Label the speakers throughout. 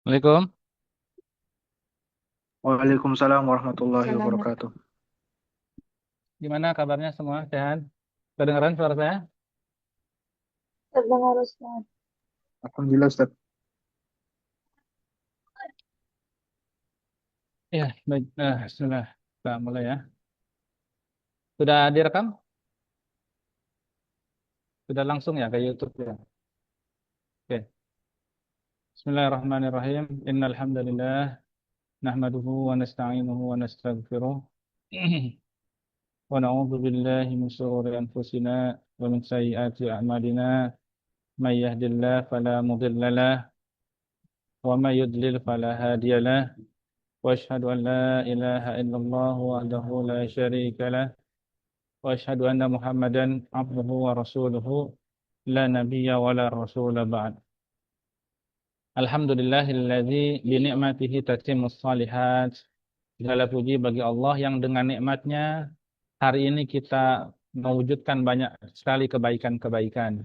Speaker 1: Assalamualaikum.
Speaker 2: Waalaikumsalam warahmatullahi
Speaker 3: Salam.
Speaker 2: wabarakatuh.
Speaker 1: Gimana kabarnya semua? Sehat? Kedengaran suara saya?
Speaker 3: Terdengar Ustaz.
Speaker 2: Alhamdulillah Ustaz.
Speaker 1: Iya, baik. Sudah. Kita mulai ya. Sudah direkam? Sudah langsung ya ke YouTube ya? Oke. Bismillahirrahmanirrahim. Innal hamdalillah nahmaduhu wa nasta'inuhu wa nastaghfiruh. Wa na'udzu billahi min shururi anfusina wa min sayyiati a'malina. May yahdihillahu fala mudilla lahu wa may yudlil fala hadiya lahu. Wa asyhadu an la ilaha illallah wahdahu la syarika lahu. وأشهد أن محمدا عبده ورسوله لا نبي ولا رسول بعد Alhamdulillahilladzi binikmatihi tatimmus shalihat. Segala puji bagi Allah yang dengan nikmatnya hari ini kita mewujudkan banyak sekali kebaikan-kebaikan.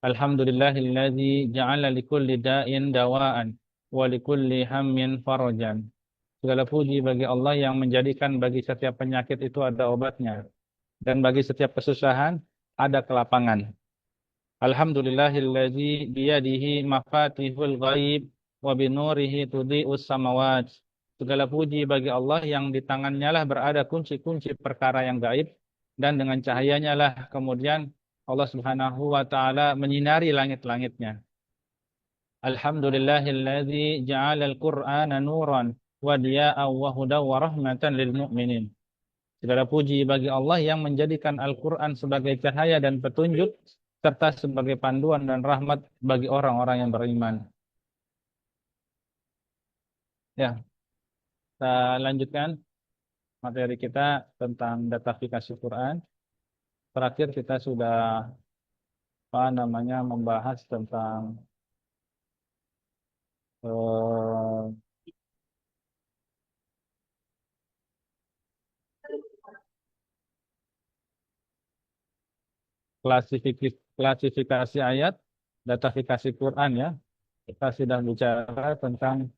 Speaker 1: Alhamdulillahilladzi ja'ala likulli da'in dawaan wa likulli hammin farajan. Segala puji bagi Allah yang menjadikan bagi setiap penyakit itu ada obatnya dan bagi setiap kesusahan ada kelapangan. Alhamdulillahilladzi biyadihi mafatihul ghaib wa binurihi tudhi'us samawat. Segala puji bagi Allah yang di tangannya lah berada kunci-kunci perkara yang gaib dan dengan cahayanya lah kemudian Allah Subhanahu wa taala menyinari langit-langitnya. Alhamdulillahilladzi ja'alal Qur'ana nuran wa diya'an wa hudaw wa rahmatan lil mu'minin. Segala puji bagi Allah yang menjadikan Al-Quran sebagai cahaya dan petunjuk, serta sebagai panduan dan rahmat bagi orang-orang yang beriman. Ya, kita lanjutkan materi kita tentang datafikasi Quran. Terakhir kita sudah membahas tentang eh, klasifikasi ayat, datafikasi Quran ya. Kita sudah bicara tentang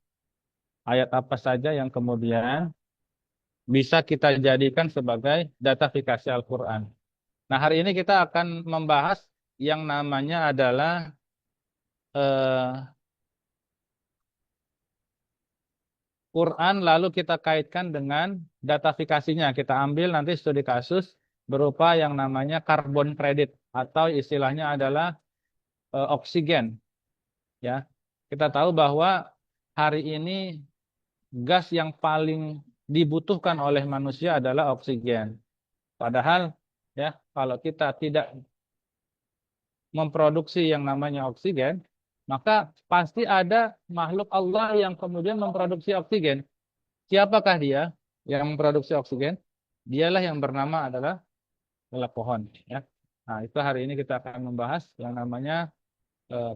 Speaker 1: ayat apa saja yang kemudian bisa kita jadikan sebagai datafikasi Al-Quran. Nah, hari ini kita akan membahas yang namanya adalah eh, Quran lalu kita kaitkan dengan datafikasinya. Kita ambil nanti studi kasus berupa yang namanya karbon kredit atau istilahnya adalah oksigen. Ya, kita tahu bahwa hari ini gas yang paling dibutuhkan oleh manusia adalah oksigen. Padahal ya kalau kita tidak memproduksi yang namanya oksigen, maka pasti ada makhluk Allah yang kemudian memproduksi oksigen. Siapakah dia yang memproduksi oksigen? Dialah yang bernama adalah pohon. Ya. Nah, itu hari ini kita akan membahas yang namanya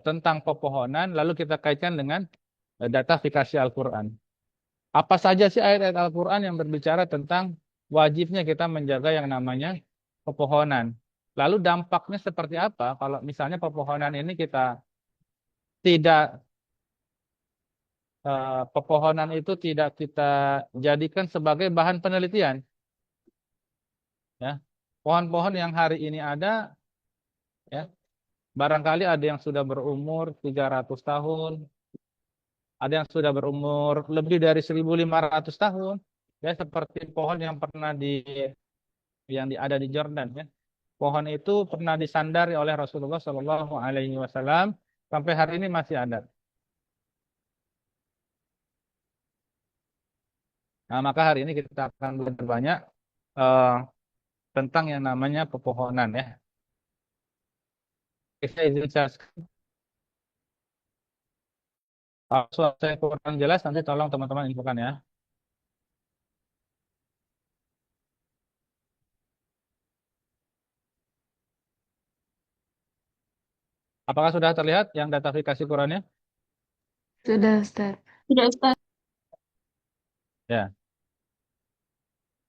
Speaker 1: tentang pepohonan, lalu kita kaitkan dengan datafikasi Al-Quran. Apa saja sih ayat-ayat Al-Quran yang berbicara tentang wajibnya kita menjaga yang namanya pepohonan? Lalu dampaknya seperti apa kalau misalnya pepohonan ini kita tidak pepohonan itu tidak kita jadikan sebagai bahan penelitian, ya. Pohon-pohon yang hari ini ada, ya, barangkali ada yang sudah berumur 300 tahun, ada yang sudah berumur lebih dari 1.500 tahun, ya, seperti pohon yang pernah ada di Jordan, ya. Pohon itu pernah disandari oleh Rasulullah Shallallahu Alaihi Wasallam sampai hari ini masih ada. Nah, maka hari ini kita akan belajar banyak eh, tentang yang namanya pepohonan, ya. Oke, saya izin share screen. Kalau suara saya kurang jelas, nanti tolong teman-teman infokan ya. Apakah sudah terlihat yang datafikasi Qurannya?
Speaker 3: Sudah, Ustaz.
Speaker 4: Tidak, Ustaz.
Speaker 1: Ya.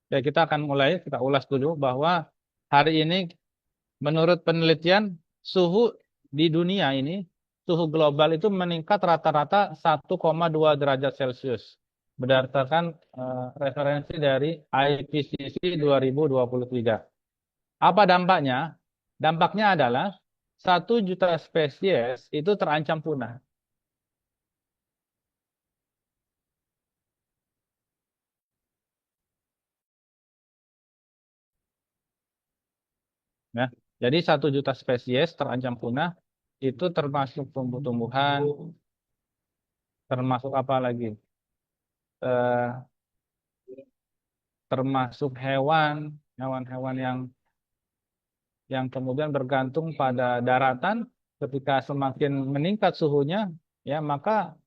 Speaker 1: Ya, kita akan mulai, kita ulas dulu bahwa hari ini menurut penelitian suhu di dunia ini suhu global itu meningkat rata-rata 1,2 derajat Celcius berdasarkan referensi dari IPCC 2023. Apa dampaknya? Dampaknya adalah 1 juta spesies itu terancam punah. Ya. Jadi 1 juta spesies terancam punah itu termasuk tumbuh-tumbuhan, termasuk apa lagi? Eh, Termasuk hewan-hewan yang kemudian bergantung pada daratan. Ketika semakin meningkat suhunya, ya maka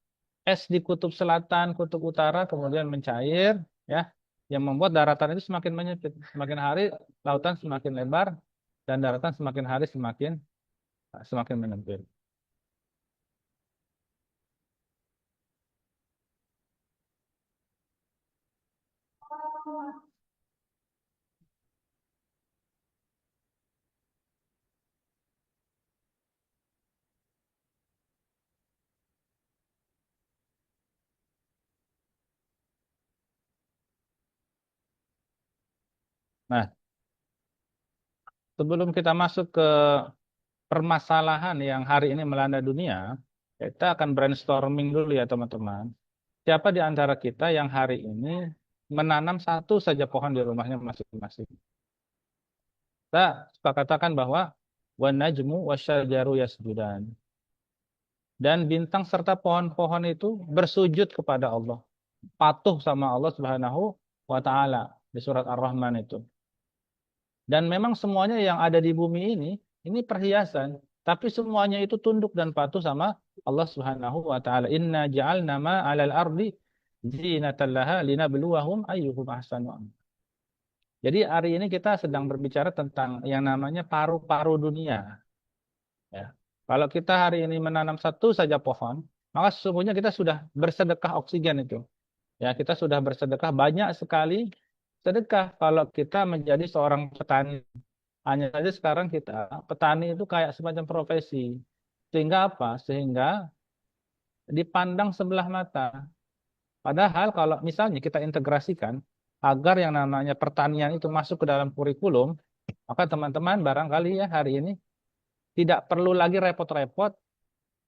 Speaker 1: es di kutub selatan, kutub utara kemudian mencair, ya, yang membuat daratan itu semakin menyempit. Semakin hari lautan semakin lebar dan daratan semakin hari semakin menyempit. Nah, sebelum kita masuk ke permasalahan yang hari ini melanda dunia, kita akan brainstorming dulu ya teman-teman. Siapa di antara kita yang hari ini menanam satu saja pohon di rumahnya masing-masing? Kita suka katakan bahwa wan najmu wasyajaru yasjudan. Dan bintang serta pohon-pohon itu bersujud kepada Allah. Patuh sama Allah Subhanahu wa taala di surat Ar-Rahman itu. Dan memang semuanya yang ada di bumi ini perhiasan, tapi semuanya itu tunduk dan patuh sama Allah Subhanahu wa taala. Inna ja'alna ma 'alal ardi zinatan laha linabluwahum ayyuhum ahsanu amala. Jadi hari ini kita sedang berbicara tentang yang namanya paru-paru dunia. Ya. Kalau kita hari ini menanam satu saja pohon, maka sesungguhnya kita sudah bersedekah oksigen itu. Ya, kita sudah bersedekah banyak sekali sedekah kalau kita menjadi seorang petani. Hanya saja sekarang kita petani itu kayak semacam profesi. Sehingga apa? Sehingga dipandang sebelah mata. Padahal kalau misalnya kita integrasikan agar yang namanya pertanian itu masuk ke dalam kurikulum, maka teman-teman barangkali ya hari ini tidak perlu lagi repot-repot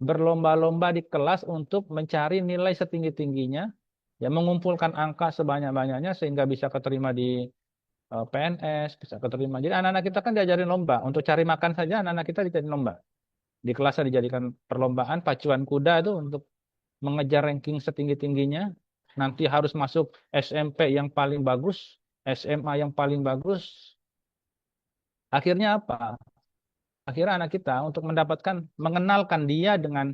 Speaker 1: berlomba-lomba di kelas untuk mencari nilai setinggi-tingginya, ya mengumpulkan angka sebanyak-banyaknya sehingga bisa keterima di PNS, bisa keterima. Jadi anak-anak kita kan diajarin lomba. Untuk cari makan saja anak-anak kita dijadiin lomba. Di kelasnya dijadikan perlombaan pacuan kuda itu untuk mengejar ranking setinggi-tingginya. Nanti harus masuk SMP yang paling bagus, SMA yang paling bagus. Akhirnya apa? Akhirnya anak kita untuk mengenalkan dia dengan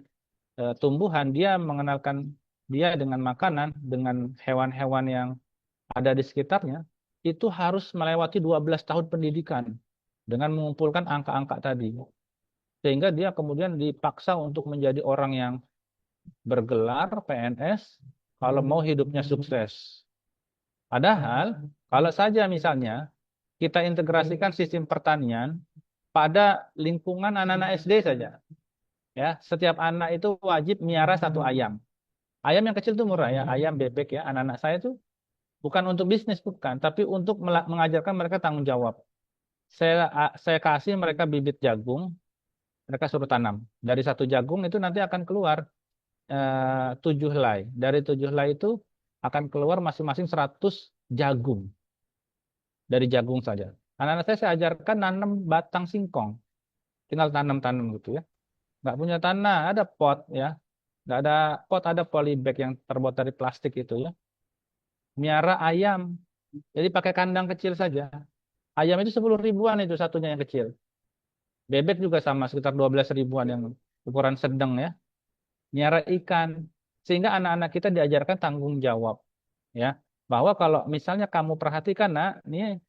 Speaker 1: tumbuhan, dia mengenalkan dia dengan makanan, dengan hewan-hewan yang ada di sekitarnya, itu harus melewati 12 tahun pendidikan dengan mengumpulkan angka-angka tadi. Sehingga dia kemudian dipaksa untuk menjadi orang yang bergelar PNS kalau mau hidupnya sukses. Padahal kalau saja misalnya kita integrasikan sistem pertanian pada lingkungan anak-anak SD saja. Ya, setiap anak itu wajib miara satu ayam. Ayam yang kecil itu murah ya, ayam bebek ya. Anak-anak saya itu bukan untuk bisnis bukan, tapi untuk mengajarkan mereka tanggung jawab. Saya kasih mereka bibit jagung, mereka suruh tanam. Dari satu jagung itu nanti akan keluar 7 helai. Dari 7 helai itu akan keluar masing-masing 100 jagung. Dari jagung saja. Anak-anak saya ajarkan nanam batang singkong. Tinggal tanam-tanam gitu ya. Nggak punya tanah, ada pot ya. Nggak ada pot, ada polybag yang terbuat dari plastik itu ya. Miara ayam. Jadi pakai kandang kecil saja. Ayam itu 10 ribuan itu satunya yang kecil. Bebek juga sama, sekitar 12 ribuan yang ukuran sedang ya. Miara ikan. Sehingga anak-anak kita diajarkan tanggung jawab. Ya, bahwa kalau misalnya kamu perhatikan nak, ini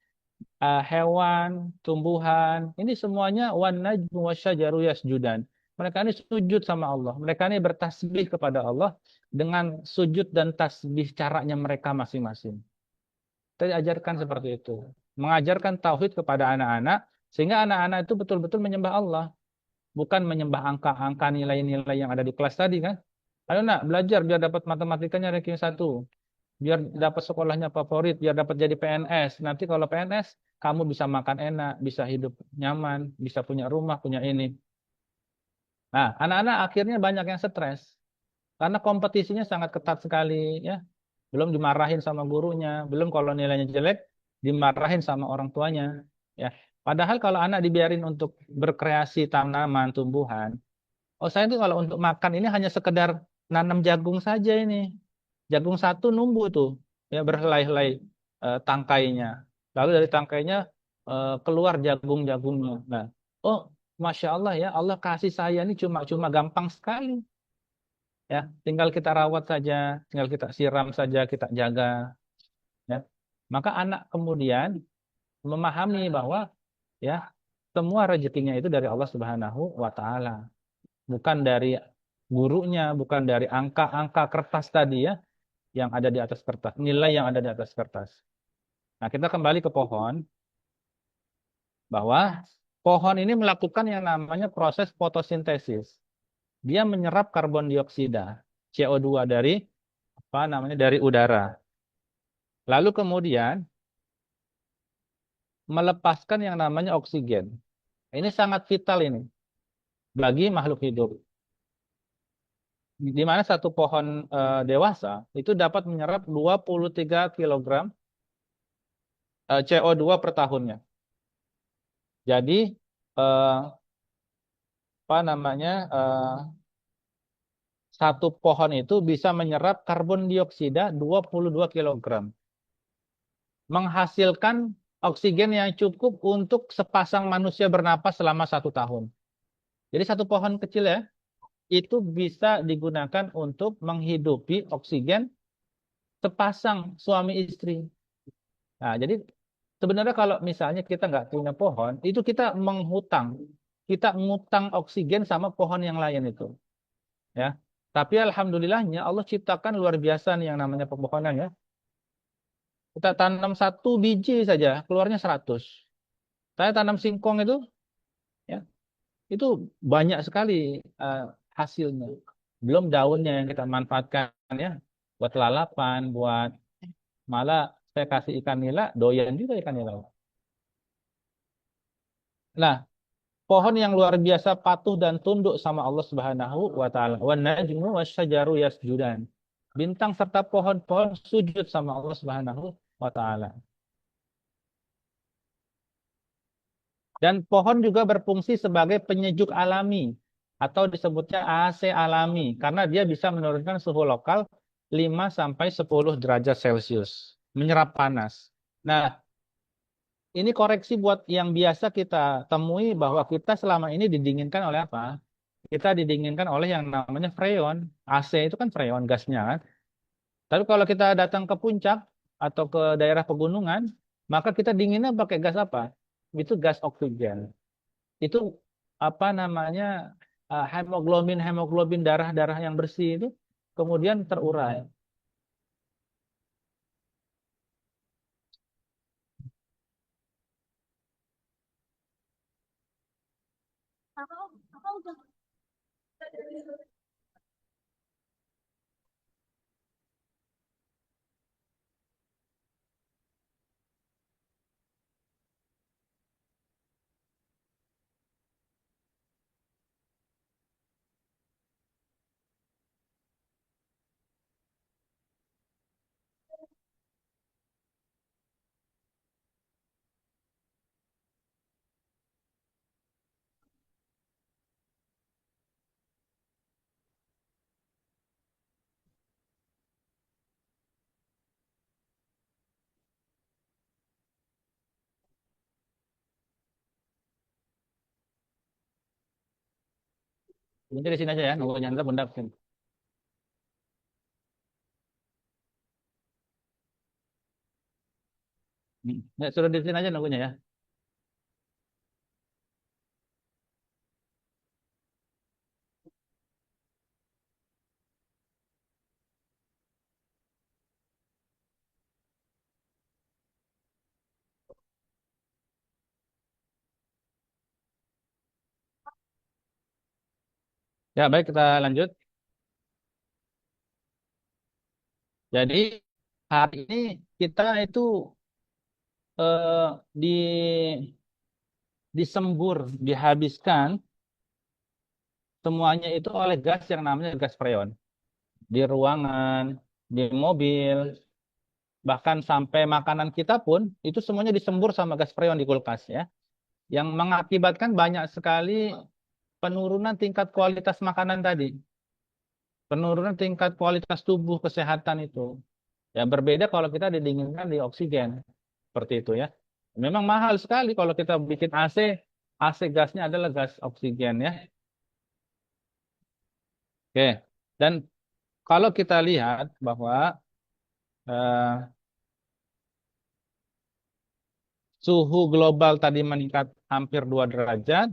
Speaker 1: hewan, tumbuhan, ini semuanya wan najmu wasyajaru yasjudan. Mereka ini sujud sama Allah. Mereka ini bertasbih kepada Allah dengan sujud dan tasbih caranya mereka masing-masing. Kita diajarkan seperti itu. Mengajarkan tauhid kepada anak-anak sehingga anak-anak itu betul-betul menyembah Allah. bukan menyembah angka-angka nilai-nilai yang ada di kelas tadi kan. Ayo nak belajar biar dapat matematikanya ranking 1, biar dapat sekolahnya favorit, biar dapat jadi PNS. Nanti kalau PNS, kamu bisa makan enak, bisa hidup nyaman, bisa punya rumah, punya ini. Nah, anak-anak akhirnya banyak yang stres karena kompetisinya sangat ketat sekali ya. Belum dimarahin sama gurunya, belum kalau nilainya jelek dimarahin sama orang tuanya ya. Padahal kalau anak dibiarin untuk berkreasi tanaman, tumbuhan, oh saya itu kalau untuk makan ini hanya sekedar nanam jagung saja ini. Jagung satu numbuh tuh ya berhelai-helai tangkainya. Lalu dari tangkainya keluar jagung-jagungnya. Nah, oh Masya Allah ya, Allah kasih saya ini cuma gampang sekali. Ya, tinggal kita rawat saja, tinggal kita siram saja, kita jaga. Ya. Maka anak kemudian memahami bahwa ya semua rezekinya itu dari Allah Subhanahu wa taala, bukan dari gurunya, bukan dari angka-angka kertas tadi ya yang ada di atas kertas, nilai yang ada di atas kertas. Nah, kita kembali ke pohon bahwa pohon ini melakukan yang namanya proses fotosintesis. Dia menyerap karbon dioksida, CO2 dari apa namanya dari udara. Lalu kemudian melepaskan yang namanya oksigen. Ini sangat vital ini bagi makhluk hidup. Di mana satu pohon dewasa itu dapat menyerap 23 kilogram CO2 per tahunnya. Jadi eh, apa namanya satu pohon itu bisa menyerap karbon dioksida 22 kilogram, menghasilkan oksigen yang cukup untuk sepasang manusia bernapas selama 1 tahun. Jadi satu pohon kecil ya, itu bisa digunakan untuk menghidupi oksigen sepasang suami istri. Nah, jadi sebenarnya kalau misalnya kita nggak punya pohon, itu kita menghutang. Kita ngutang oksigen sama pohon yang lain itu. Ya. Tapi alhamdulillahnya Allah ciptakan luar biasa nih yang namanya pepohonan ya. Kita tanam 1 biji saja, keluarnya 100. Saya tanam singkong itu, ya, itu banyak sekali eh, hasilnya. Belum daunnya yang kita manfaatkan ya, buat lalapan, buat malah saya kasih ikan nila, doyan juga ikan nila. Nah, pohon yang luar biasa patuh dan tunduk sama Allah Subhanahu wa taala. Wan najmu wasyajaru yasjudan. Bintang serta pohon-pohon sujud sama Allah Subhanahu wa taala. Dan pohon juga berfungsi sebagai penyejuk alami atau disebutnya AC alami karena dia bisa menurunkan suhu lokal 5 sampai 10 derajat Celcius, menyerap panas. Nah, ini koreksi buat yang biasa kita temui bahwa kita selama ini didinginkan oleh apa? Kita didinginkan oleh yang namanya freon. AC itu kan freon gasnya kan. Tapi kalau kita datang ke puncak atau ke daerah pegunungan, maka kita dinginnya pakai gas apa? Itu gas oksigen. Itu apa namanya hemoglobin hemoglobin darah-darah yang bersih itu kemudian terurai. Jadi di sini aja ya, nunggu nyantap bunda. Ya, suruh di sini aja nunggunya ya. Ya, baik kita lanjut. Jadi hari ini kita itu di disembur, dihabiskan semuanya itu oleh gas yang namanya gas freon. Di ruangan, di mobil, bahkan sampai makanan kita pun itu semuanya disembur sama gas freon di kulkas ya. Yang mengakibatkan banyak sekali penurunan tingkat kualitas makanan tadi. Penurunan tingkat kualitas tubuh kesehatan itu. Ya berbeda kalau kita didinginkan di oksigen. Seperti itu ya. Memang mahal sekali kalau kita bikin AC, AC gasnya adalah gas oksigen ya. Oke. Dan kalau kita lihat bahwa eh, suhu global tadi meningkat hampir 2 derajat,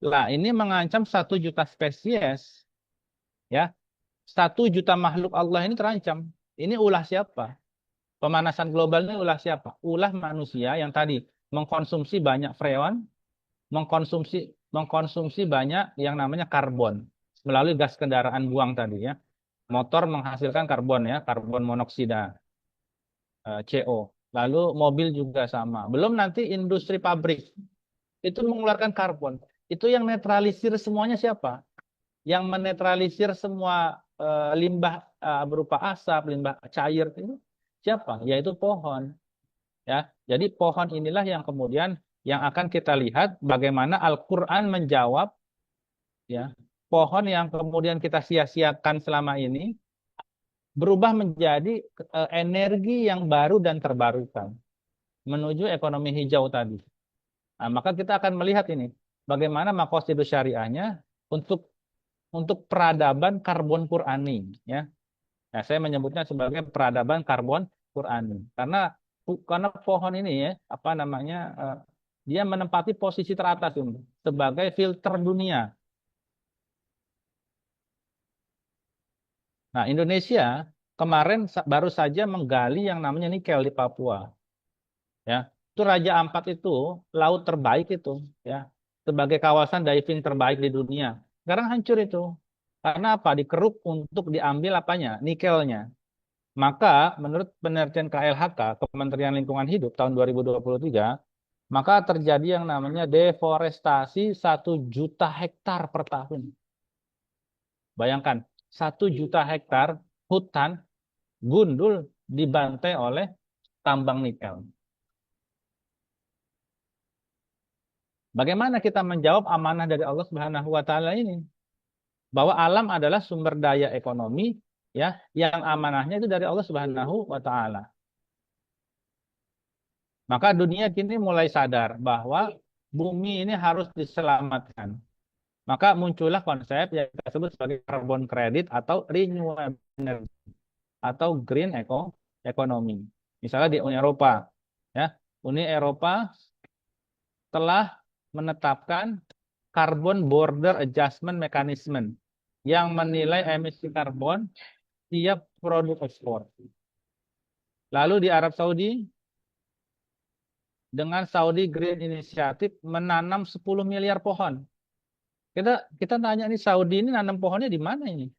Speaker 1: lah ini mengancam 1 juta spesies ya. 1 juta makhluk Allah ini terancam. Ini ulah siapa? Pemanasan global ini ulah siapa? Ulah manusia yang tadi mengkonsumsi banyak freon, mengkonsumsi banyak yang namanya karbon melalui gas kendaraan buang tadi ya. Motor menghasilkan karbon ya, karbon monoksida, CO. Lalu mobil juga sama. Belum nanti industri pabrik itu mengeluarkan karbon. Itu yang netralisir semuanya siapa? Yang menetralisir semua limbah berupa asap, limbah cair itu siapa? Yaitu pohon. Ya, jadi pohon inilah yang kemudian yang akan kita lihat bagaimana Al-Quran menjawab ya pohon yang kemudian kita sia-siakan selama ini berubah menjadi energi yang baru dan terbarukan menuju ekonomi hijau tadi. Nah, maka kita akan melihat ini bagaimana makosidus syariahnya untuk peradaban karbon Qurani ya. Nah, saya menyebutnya sebagai peradaban karbon Qurani karena pohon ini ya apa namanya dia menempati posisi teratas ini sebagai filter dunia. Nah, Indonesia kemarin baru saja menggali yang namanya nikel di Papua ya. Itu Raja Ampat itu laut terbaik itu ya sebagai kawasan diving terbaik di dunia. Sekarang hancur itu. Karena apa? Dikeruk untuk diambil apanya? Nikelnya. Maka menurut penelitian KLHK, Kementerian Lingkungan Hidup tahun 2023, maka terjadi yang namanya deforestasi 1 juta hektar per tahun. Bayangkan, 1 juta hektar hutan gundul dibantai oleh tambang nikel. Bagaimana kita menjawab amanah dari Allah Subhanahu wa taala ini? Bahwa alam adalah sumber daya ekonomi ya yang amanahnya itu dari Allah Subhanahu wa taala. Maka dunia kini mulai sadar bahwa bumi ini harus diselamatkan. Maka muncullah konsep yang kita sebut sebagai carbon credit atau renewable energy atau green economy. Misalnya di Uni Eropa, ya, Uni Eropa telah menetapkan carbon border adjustment mechanism yang menilai emisi karbon tiap produk ekspor. Lalu di Arab Saudi dengan Saudi Green Initiative menanam 10 miliar pohon. Kita tanya nih Saudi ini nanam pohonnya di mana ini?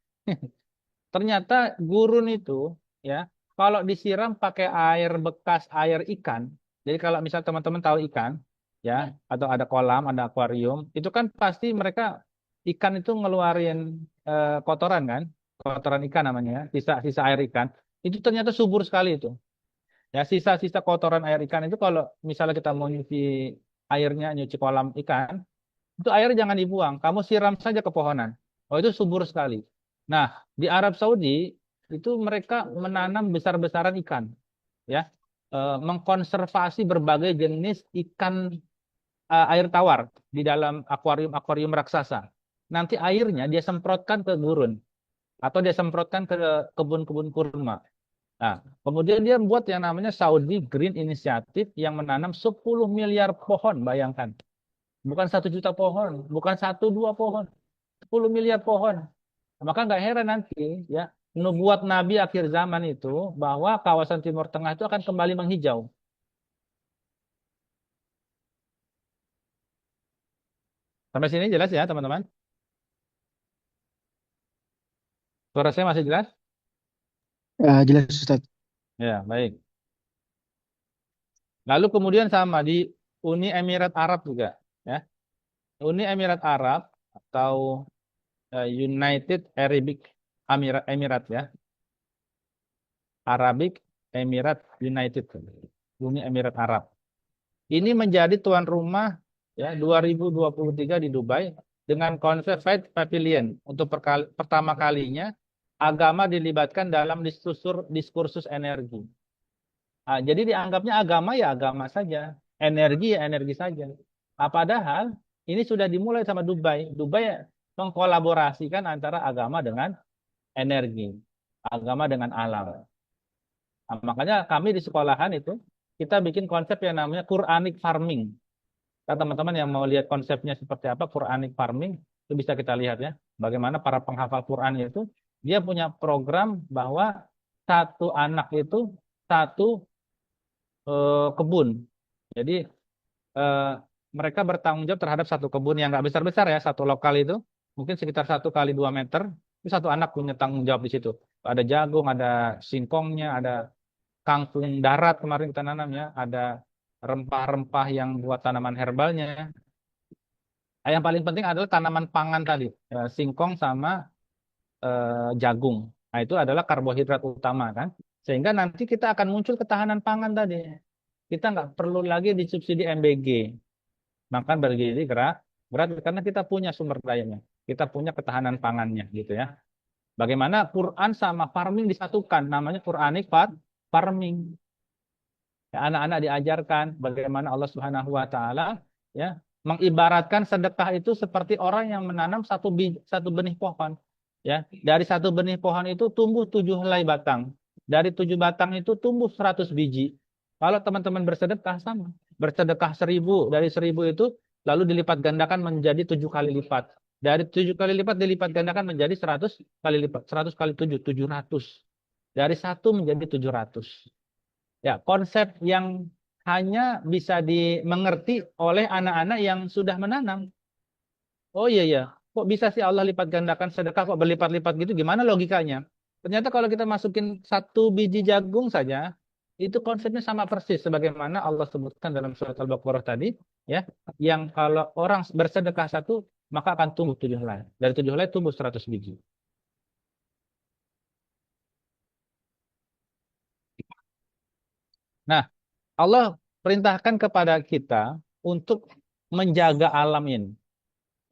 Speaker 1: Ternyata gurun itu ya kalau disiram pakai air bekas air ikan. Jadi kalau misal teman-teman tahu ikan ya atau ada kolam, ada akuarium, itu kan pasti mereka ikan itu ngeluarin kotoran kan? Kotoran ikan namanya ya, sisa-sisa air ikan. Itu ternyata subur sekali itu. Ya sisa-sisa kotoran air ikan itu kalau misalnya kita mau nyuci airnya, nyuci kolam ikan, itu air jangan dibuang, kamu siram saja ke pohonan. Oh, itu subur sekali. Nah, di Arab Saudi itu mereka menanam besar-besaran ikan, ya, mengkonservasi berbagai jenis ikan air tawar di dalam akuarium-akuarium raksasa. Nanti airnya dia semprotkan ke gurun atau dia semprotkan ke kebun-kebun kurma. Nah, kemudian dia buat yang namanya Saudi Green Initiative yang menanam 10 miliar pohon, bayangkan. Bukan 1 juta pohon, bukan satu dua pohon, 10 miliar pohon. Maka nggak heran nanti ya nubuat Nabi akhir zaman itu bahwa kawasan Timur Tengah itu akan kembali menghijau. Sampai sini jelas ya teman-teman? Suara saya masih jelas?
Speaker 2: Jelas Ustaz.
Speaker 1: Ya, baik. Lalu kemudian sama di Uni Emirat Arab juga, ya. Uni Emirat Arab atau United Arabic Emirat ya. Arabic Emirat United. Uni Emirat Arab. Ini menjadi tuan rumah ya 2023 di Dubai dengan konsep Faith Pavilion. Untuk pertama kalinya agama dilibatkan dalam diskursus energi. Jadi dianggapnya agama ya agama saja, energi ya energi saja. Padahal ini sudah dimulai sama Dubai. Dubai mengkolaborasikan antara agama dengan energi, agama dengan alam. Nah, makanya kami di sekolahan itu kita bikin konsep yang namanya Quranic farming. Nah, teman-teman yang mau lihat konsepnya seperti apa Quranic farming itu bisa kita lihat ya. Bagaimana para penghafal Quran itu dia punya program bahwa satu anak itu satu kebun. Jadi eh, mereka bertanggung jawab terhadap satu kebun yang nggak besar-besar ya, satu lokal itu mungkin sekitar 1 kali 2 meter. Itu satu anak punya tanggung jawab di situ. Ada jagung, ada singkongnya, ada kangkung darat kemarin kita nanam ya, ada rempah-rempah yang buat tanaman herbalnya. Yang paling penting adalah tanaman pangan tadi, singkong sama jagung. Nah, itu adalah karbohidrat utama kan. Sehingga nanti kita akan muncul ketahanan pangan tadi. Kita nggak perlu lagi disubsidi MBG. Makan bergizi berat karena kita punya sumber dayanya. Kita punya ketahanan pangannya gitu ya. Bagaimana Quran sama farming disatukan, namanya Quranic farming. Ya, anak-anak diajarkan bagaimana Allah Subhanahu wa taala ya mengibaratkan sedekah itu seperti orang yang menanam satu benih pohon. Ya, dari satu benih pohon itu tumbuh 7 helai batang. Dari 7 batang itu tumbuh 100 biji. Kalau teman-teman bersedekah sama, bersedekah 1.000, dari 1.000 itu lalu dilipat gandakan menjadi 7 kali lipat. Dari 7 kali lipat dilipat gandakan menjadi 100 kali lipat. 100 kali 7, 700. Dari 1 menjadi 700. Ya, konsep yang hanya bisa dimengerti oleh anak-anak yang sudah menanam. Oh iya ya, kok bisa sih Allah lipat gandakan sedekah kok berlipat-lipat gitu? Gimana logikanya? Ternyata kalau kita masukin 1 biji jagung saja, itu konsepnya sama persis sebagaimana Allah sebutkan dalam surat Al-Baqarah tadi, ya, yang kalau orang bersedekah 1, maka akan tumbuh 7 helai. Dari 7 helai tumbuh 100 biji. Nah, Allah perintahkan kepada kita untuk menjaga alam ini,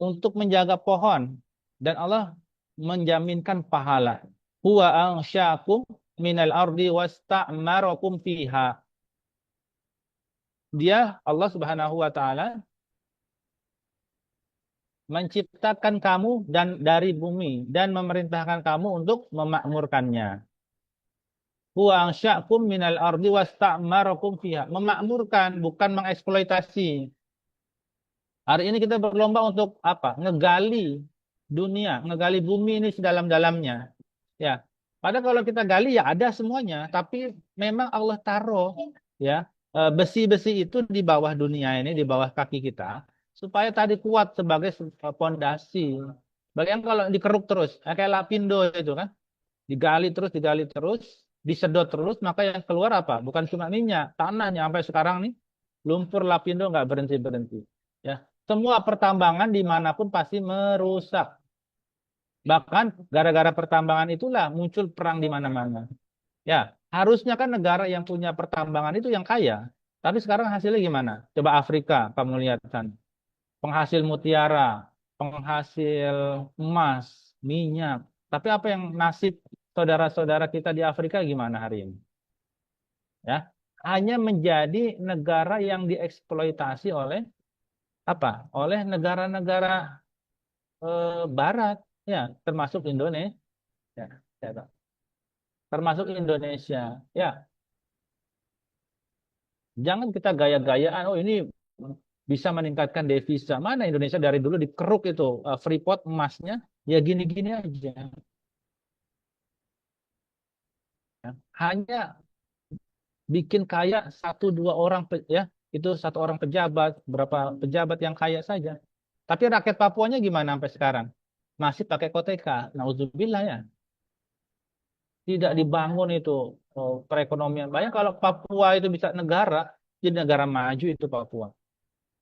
Speaker 1: untuk menjaga pohon, dan Allah menjaminkan pahala. Huwa ansya'akum minal ardi wasta'marakum fiha. Dia Allah Subhanahu wa taala menciptakan kamu dan dari bumi dan memerintahkan kamu untuk memakmurkannya. Huwa ansya'akum minal ardi wasta'marakum fiha. Memakmurkan bukan mengeksploitasi. Hari ini kita berlomba untuk apa? Ngegali dunia, ngegali bumi ini sedalam-dalamnya. Ya. Padahal kalau kita gali ya ada semuanya, tapi memang Allah taruh ya besi-besi itu di bawah dunia ini, di bawah kaki kita supaya tadi kuat sebagai pondasi. Bagian kalau dikeruk terus, kayak lapindo itu kan, digali terus, disedot terus, maka yang keluar apa? Bukan cuma minyak, tanahnya sampai sekarang nih lumpur lapindo nggak berhenti-berhenti. Ya, semua pertambangan dimanapun pasti merusak. Bahkan gara-gara pertambangan itulah muncul perang di mana-mana. Ya, harusnya kan negara yang punya pertambangan itu yang kaya. Tapi sekarang hasilnya gimana? Coba Afrika, kamu lihat kan. Penghasil mutiara, penghasil emas, minyak. Tapi apa yang nasib saudara-saudara kita di Afrika gimana hari ini? Ya, hanya menjadi negara yang dieksploitasi oleh apa? Oleh negara-negara Barat, ya, termasuk Indonesia, ya, termasuk Indonesia. Ya, jangan kita gaya-gayaan. Oh ini bisa meningkatkan devisa. Mana Indonesia dari dulu dikeruk itu Freeport emasnya, ya gini-gini aja. Ya. Hanya bikin kaya 1 2 orang, ya, itu 1 orang pejabat, berapa pejabat yang kaya saja. Tapi rakyat Papuanya gimana sampai sekarang? Masih pakai koteka. Nauzubillah ya. tidak dibangun itu perekonomian. Bayang kalau Papua itu bisa negara, jadi negara maju itu Papua.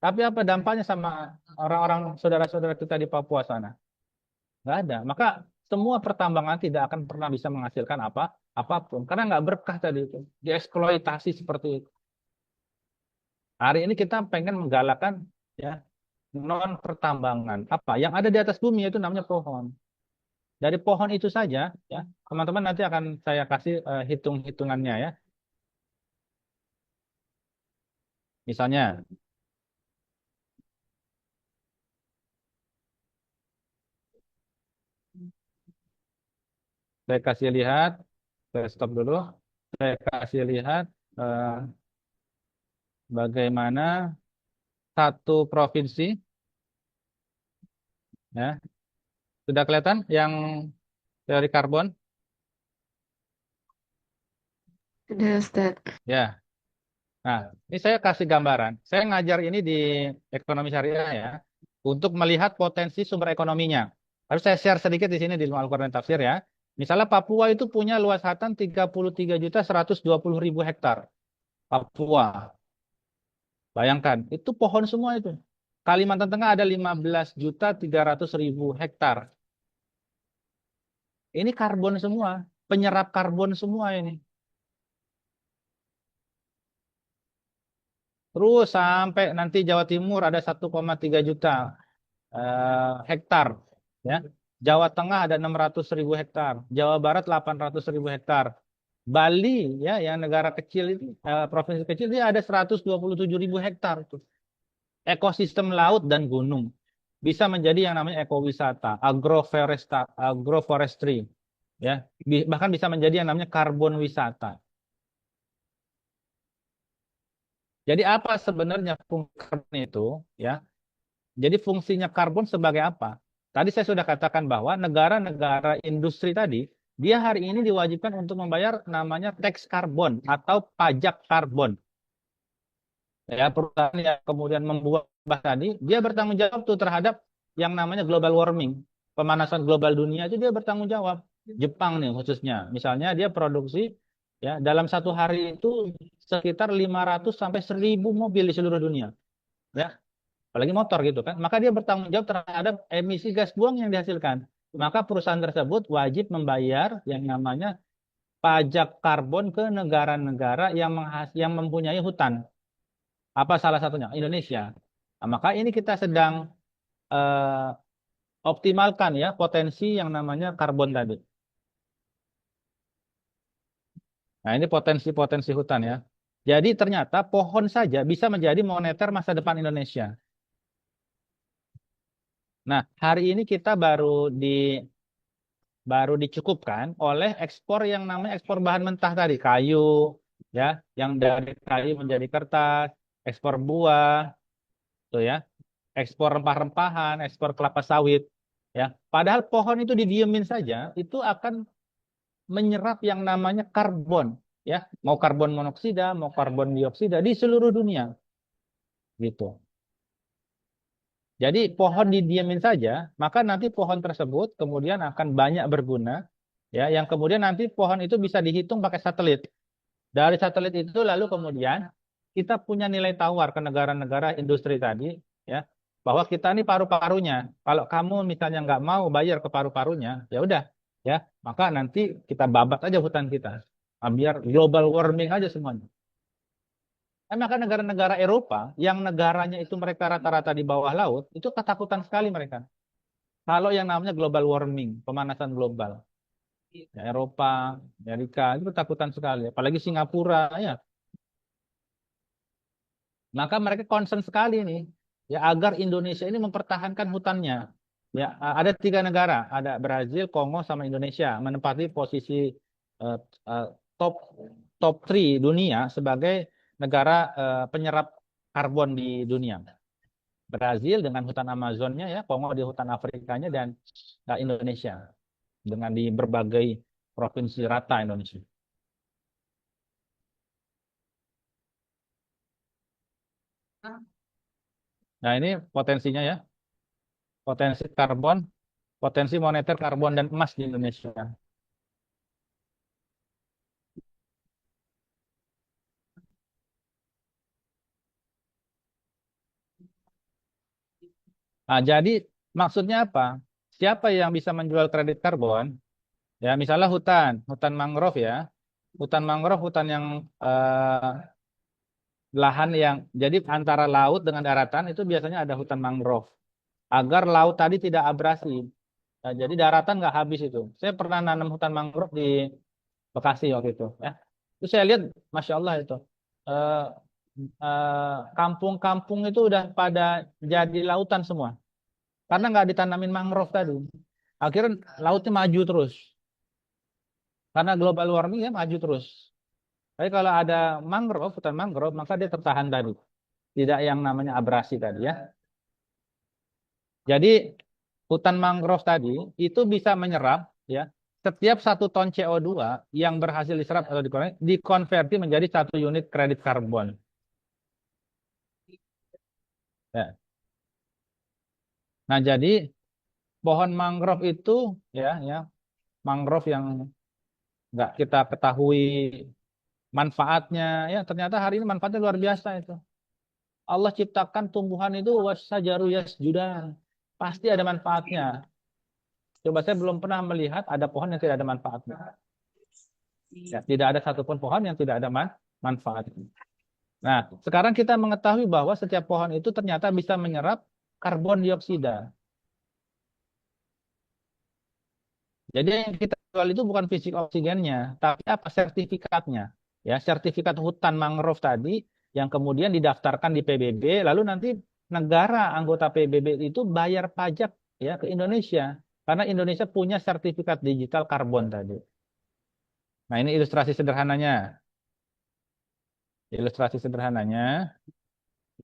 Speaker 1: Tapi apa dampaknya sama orang-orang saudara-saudara kita di Papua sana? Nggak ada. Maka semua pertambangan tidak akan pernah bisa menghasilkan apapun karena nggak berkah tadi itu. Dieksploitasi seperti itu. Hari ini kita pengen menggalakkan ya non pertambangan. Apa? Yang ada di atas bumi itu namanya pohon. Dari pohon itu saja ya, teman-teman nanti akan saya kasih hitung-hitungannya ya. Misalnya, saya kasih lihat, saya stop dulu. Saya kasih lihat eh, bagaimana satu provinsi ya. Sudah kelihatan yang teori karbon?
Speaker 3: Sudah, Ustadz.
Speaker 1: Ya. Nah, ini saya kasih gambaran. Saya ngajar ini di ekonomi syariah ya, untuk melihat potensi sumber ekonominya. Harus saya share sedikit di sini di Al-Quran dan Tafsir ya. Misalnya Papua itu punya luas lahan 33.120.000 hektar. Papua. Bayangkan, itu pohon semua itu. Kalimantan Tengah ada 15.300.000 hektar. Ini karbon semua, penyerap karbon semua ini. Terus sampai nanti Jawa Timur ada 1,3 juta hektar. Ya. Jawa Tengah ada 600.000 hektar. Jawa Barat 800.000 hektar. Bali ya yang negara kecil itu provinsi kecil dia ada 127.000 hektar tuh. Ekosistem laut dan gunung bisa menjadi yang namanya ekowisata, agroforestry ya. Bahkan bisa menjadi yang namanya karbon wisata. Jadi apa sebenarnya fungsi karbon itu ya? Jadi fungsinya karbon sebagai apa? Tadi saya sudah katakan bahwa negara-negara industri tadi, dia hari ini diwajibkan untuk membayar namanya tax karbon atau pajak karbon. Ya, perusahaan yang kemudian membuat limbah tadi, dia bertanggung jawab tuh terhadap yang namanya global warming. Pemanasan global dunia itu dia bertanggung jawab. Jepang nih khususnya. Misalnya dia produksi ya dalam satu hari itu sekitar 500 sampai 1.000 mobil di seluruh dunia. Ya, apalagi motor gitu kan, maka dia bertanggung jawab terhadap emisi gas buang yang dihasilkan. Maka perusahaan tersebut wajib membayar yang namanya pajak karbon ke negara-negara yang mempunyai hutan. Apa salah satunya? Indonesia. Nah, maka ini kita sedang eh, optimalkan ya potensi yang namanya karbon tadi. Nah, ini potensi-potensi hutan ya. Jadi ternyata pohon saja bisa menjadi moneter masa depan Indonesia. Nah, hari ini kita baru dicukupkan oleh ekspor yang namanya ekspor bahan mentah tadi, kayu, ya, yang dari kayu menjadi kertas, ekspor buah, tuh ya, ekspor rempah-rempahan, ekspor kelapa sawit, ya. Padahal pohon itu didiemin saja, itu akan menyerap yang namanya karbon, ya, mau karbon monoksida, mau karbon dioksida di seluruh dunia, gitu. Jadi pohon didiamin saja, maka nanti pohon tersebut kemudian akan banyak berguna, ya, yang kemudian nanti pohon itu bisa dihitung pakai satelit. Dari satelit itu lalu kemudian kita punya nilai tawar ke negara-negara industri tadi, ya, bahwa kita ini paru-parunya. Kalau kamu misalnya nggak mau bayar ke paru-parunya, ya udah, ya, maka nanti kita babat aja hutan kita. Nah, biar global warming aja semuanya. Maka negara-negara Eropa yang negaranya itu mereka rata-rata di bawah laut, itu ketakutan sekali mereka. Kalau yang namanya global warming, pemanasan global. Ya, Eropa, Amerika, itu ketakutan sekali. Apalagi Singapura, ya. Maka mereka concern sekali nih, ya agar Indonesia ini mempertahankan hutannya. Ya, ada tiga negara, ada Brazil, Kongo, sama Indonesia menempati posisi eh, eh, top top 3 dunia sebagai negara penyerap karbon di dunia. Brazil dengan hutan Amazonnya ya, Kongo di hutan Afrikanya dan Indonesia dengan di berbagai provinsi rata Indonesia. Nah, ini potensinya ya, potensi karbon, potensi moneter karbon dan emas di Indonesia. Nah, jadi maksudnya apa? Siapa yang bisa menjual kredit karbon? Ya, misalnya hutan mangrove ya. Hutan mangrove, hutan yang lahan yang jadi antara laut dengan daratan itu biasanya ada hutan mangrove. Agar laut tadi tidak abrasi. Nah, jadi daratan nggak habis itu. Saya pernah nanam hutan mangrove di Bekasi waktu itu. Ya. Terus saya lihat, masya Allah itu. eh, Kampung-kampung itu udah pada jadi lautan semua. Karena nggak ditanamin mangrove tadi. Akhirnya lautnya maju terus. Karena global warming ya maju terus. Tapi kalau ada mangrove, hutan mangrove, maka dia tertahan tadi. Tidak yang namanya abrasi tadi ya. Jadi hutan mangrove tadi itu bisa menyerap ya setiap 1 ton CO2 yang berhasil diserap atau dikurangi dikonversi menjadi 1 unit kredit karbon. Ya. Nah, jadi pohon mangrove itu ya mangrove yang nggak kita ketahui manfaatnya ya ternyata hari ini manfaatnya luar biasa itu. Allah ciptakan tumbuhan itu wasajaru yasjudan. Pasti ada manfaatnya. Coba saya belum pernah melihat ada pohon yang tidak ada manfaatnya. Ya, tidak ada satupun pohon yang tidak ada manfaatnya. Nah, sekarang kita mengetahui bahwa setiap pohon itu ternyata bisa menyerap karbon dioksida. Jadi yang kita jual itu bukan fisik oksigennya, tapi apa sertifikatnya. Ya, sertifikat hutan mangrove tadi yang kemudian didaftarkan di PBB, lalu nanti negara anggota PBB itu bayar pajak ya ke Indonesia karena Indonesia punya sertifikat digital karbon tadi. Nah, ini ilustrasi sederhananya. Ilustrasi sederhananya,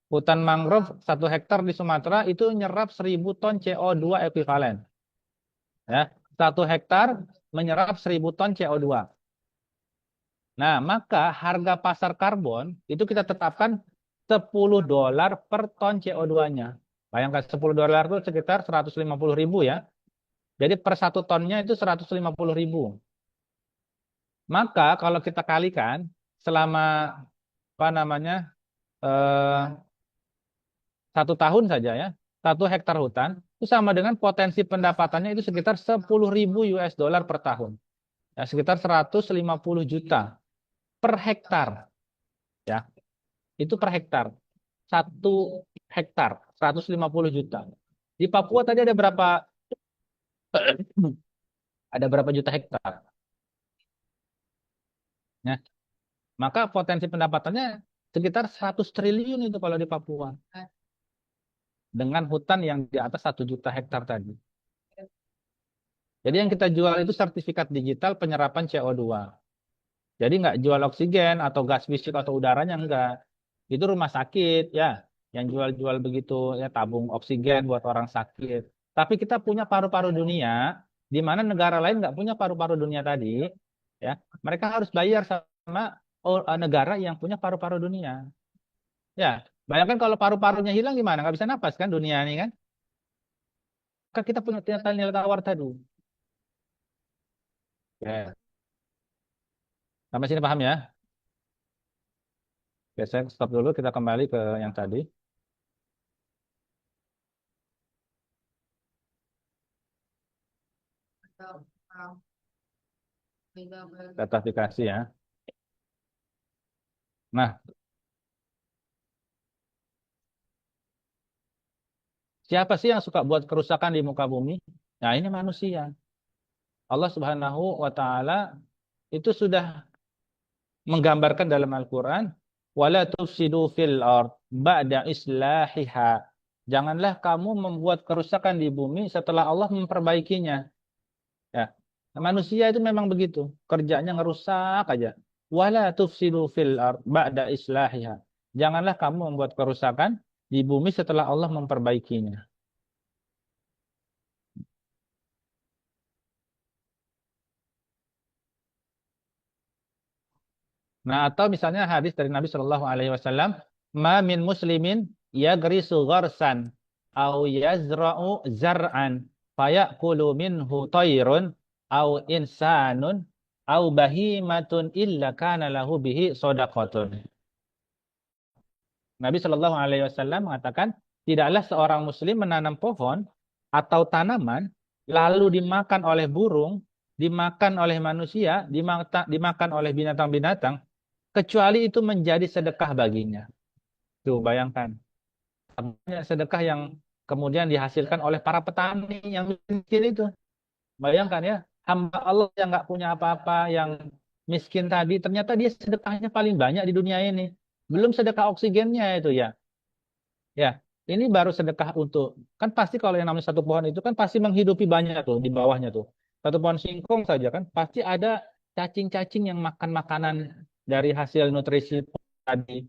Speaker 1: hutan mangrove 1 hektar di Sumatera itu nyerap 1.000 ton CO2 ekuivalen. Ya, 1 hektar menyerap 1.000 ton CO2. Nah, maka harga pasar karbon itu kita tetapkan $10 per ton CO2-nya. Bayangkan $10 itu sekitar 150.000 ya. Jadi per 1 tonnya itu 150.000. Maka kalau kita kalikan selama apa namanya eh, 1 tahun saja ya, 1 hektar hutan itu sama dengan potensi pendapatannya itu sekitar 10.000 US dollar per tahun. Ya, sekitar 150 juta per hektar. Ya, itu per hektar. 1 hektar, 150 juta. Di Papua tadi ada berapa ada berapa juta hektar? Ya, maka potensi pendapatannya sekitar 100 triliun itu kalau di Papua. Dengan hutan yang di atas 1 juta hektar tadi. Jadi yang kita jual itu sertifikat digital penyerapan CO2. Jadi nggak jual oksigen atau gas fisik atau udaranya enggak. Itu rumah sakit ya yang jual-jual begitu ya tabung oksigen buat orang sakit. Tapi kita punya paru-paru dunia di mana negara lain nggak punya paru-paru dunia tadi ya. Mereka harus bayar sama negara yang punya paru-paru dunia. Ya, bayangkan kalau paru-parunya hilang gimana? Nggak bisa napas kan dunia ini kan? Kan kita punya nilai tawar tadi. Ya. Sampai sini paham ya? Oke, saya stop dulu. Kita kembali ke yang tadi. Datafikasi ya. Nah, siapa sih yang suka buat kerusakan di muka bumi? Nah, ini manusia. Allah Subhanahu wa taala itu sudah menggambarkan dalam Al-Qur'an, "Wala tufsidu fil ard ba'da islahiha." Janganlah kamu membuat kerusakan di bumi setelah Allah memperbaikinya. Ya. Nah, manusia itu memang begitu. Kerjanya ngerusak aja. Wala tufsidu fil ard ba'da islahiha. Janganlah kamu membuat kerusakan di bumi setelah Allah memperbaikinya. Nah, atau misalnya hadis dari Nabi Shallallahu Alaihi Wasallam, "Ma min muslimin yagrisu gharsan au yazra'u zar'an fayakulu minhu tayrun au insanun au bahimatun illa kana lahu bihi shadaqatun." Nabi Shallallahu Alaihi Wasallam mengatakan, tidaklah seorang muslim menanam pohon atau tanaman lalu dimakan oleh burung, dimakan oleh manusia, dimakan oleh binatang-binatang, kecuali itu menjadi sedekah baginya. Tuh, bayangkan. Banyak sedekah yang kemudian dihasilkan oleh para petani yang miskin itu. Bayangkan ya, hamba Allah yang nggak punya apa-apa, yang miskin tadi, ternyata dia sedekahnya paling banyak di dunia ini. Belum sedekah oksigennya itu ya. Ya, ini baru sedekah untuk, kan pasti kalau yang namanya satu pohon itu kan pasti menghidupi banyak tuh di bawahnya tuh. Satu pohon singkong saja kan pasti ada cacing-cacing yang makan makanan dari hasil nutrisi tadi.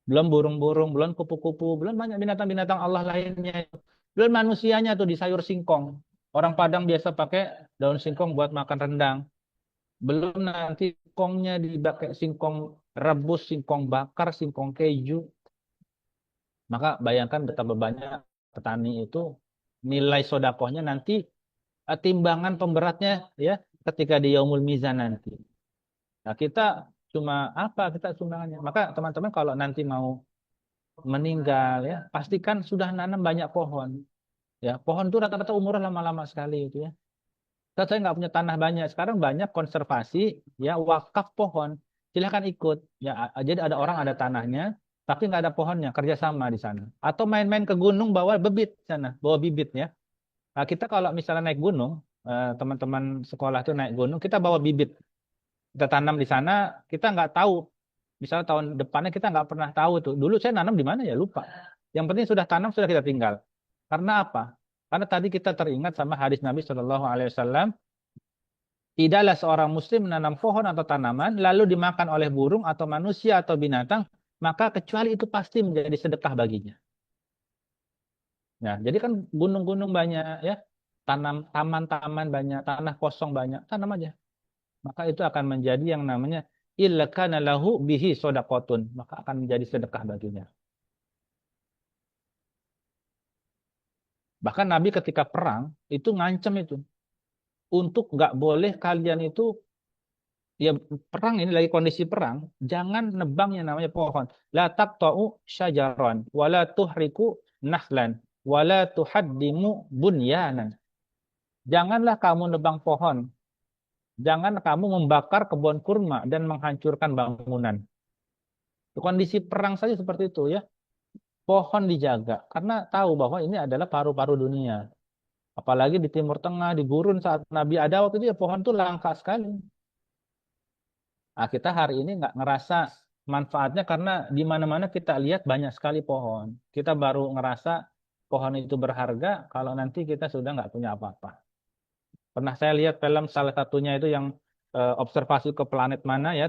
Speaker 1: Belum burung-burung, belum kupu-kupu, belum banyak binatang-binatang Allah lainnya. Belum manusianya tuh di sayur singkong. Orang Padang biasa pakai daun singkong buat makan rendang. Belum nanti singkongnya dipakai singkong rebus, singkong bakar, singkong keju. Maka bayangkan betapa banyak petani itu nilai sodakohnya nanti, timbangan pemberatnya ya ketika di Yaumul Mizan nanti. Nah, kita cuma apa kita sumbangannya. Maka teman-teman kalau nanti mau meninggal ya pastikan sudah nanam banyak pohon. Ya, pohon itu rata-rata umurnya lama-lama sekali itu ya. Saya nggak punya tanah banyak. Sekarang banyak konservasi ya wakaf pohon. Silahkan ikut. Ya, jadi ada orang ada tanahnya, tapi nggak ada pohonnya. Kerjasama di sana. Atau main-main ke gunung bawa bibit sana, bawa bibit ya. Nah, kita kalau misalnya naik gunung, teman-teman sekolah tuh naik gunung, kita bawa bibit. Kita tanam di sana. Kita nggak tahu. Misalnya tahun depannya kita nggak pernah tahu tuh. Dulu saya nanam di mana ya lupa. Yang penting sudah tanam sudah kita tinggal. Karena apa? Karena tadi kita teringat sama hadis Nabi Shallallahu Alaihi Wasallam. Tidaklah seorang muslim menanam pohon atau tanaman, lalu dimakan oleh burung atau manusia atau binatang, maka kecuali itu pasti menjadi sedekah baginya. Nah, jadi kan gunung-gunung banyak ya, taman-taman banyak, tanah kosong banyak, tanam aja. Maka itu akan menjadi yang namanya illa kana lahu bihi sodakotun, maka akan menjadi sedekah baginya. Bahkan Nabi ketika perang itu ngancam itu untuk nggak boleh kalian itu ya perang ini lagi kondisi perang, jangan nebang yang namanya pohon. La taqta'u syajaran wala tuhriku nahlan wala tuhaddimu bunyanan. Janganlah kamu nebang pohon. Jangan kamu membakar kebun kurma dan menghancurkan bangunan. Kondisi perang saja seperti itu ya. Pohon dijaga karena tahu bahwa ini adalah paru-paru dunia. Apalagi di Timur Tengah, di gurun saat Nabi ada waktu itu ya pohon itu langka sekali. Nah, kita hari ini nggak ngerasa manfaatnya karena di mana-mana kita lihat banyak sekali pohon. Kita baru ngerasa pohon itu berharga kalau nanti kita sudah nggak punya apa-apa. Pernah saya lihat film salah satunya itu yang observasi ke planet mana ya.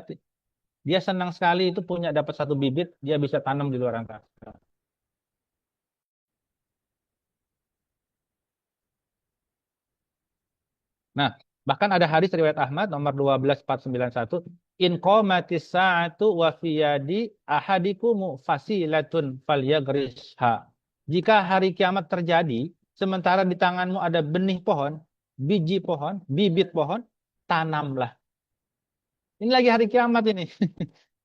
Speaker 1: Dia senang sekali itu punya dapat satu bibit, dia bisa tanam di luar angkasa. Nah, bahkan ada hadis riwayat Ahmad nomor 12491, in qamatis sa'atu wa fi yadi ahadikum fasilatun falyagrisha. Jika hari kiamat terjadi, sementara di tanganmu ada benih pohon, biji pohon, bibit pohon, tanamlah. Ini lagi hari kiamat ini.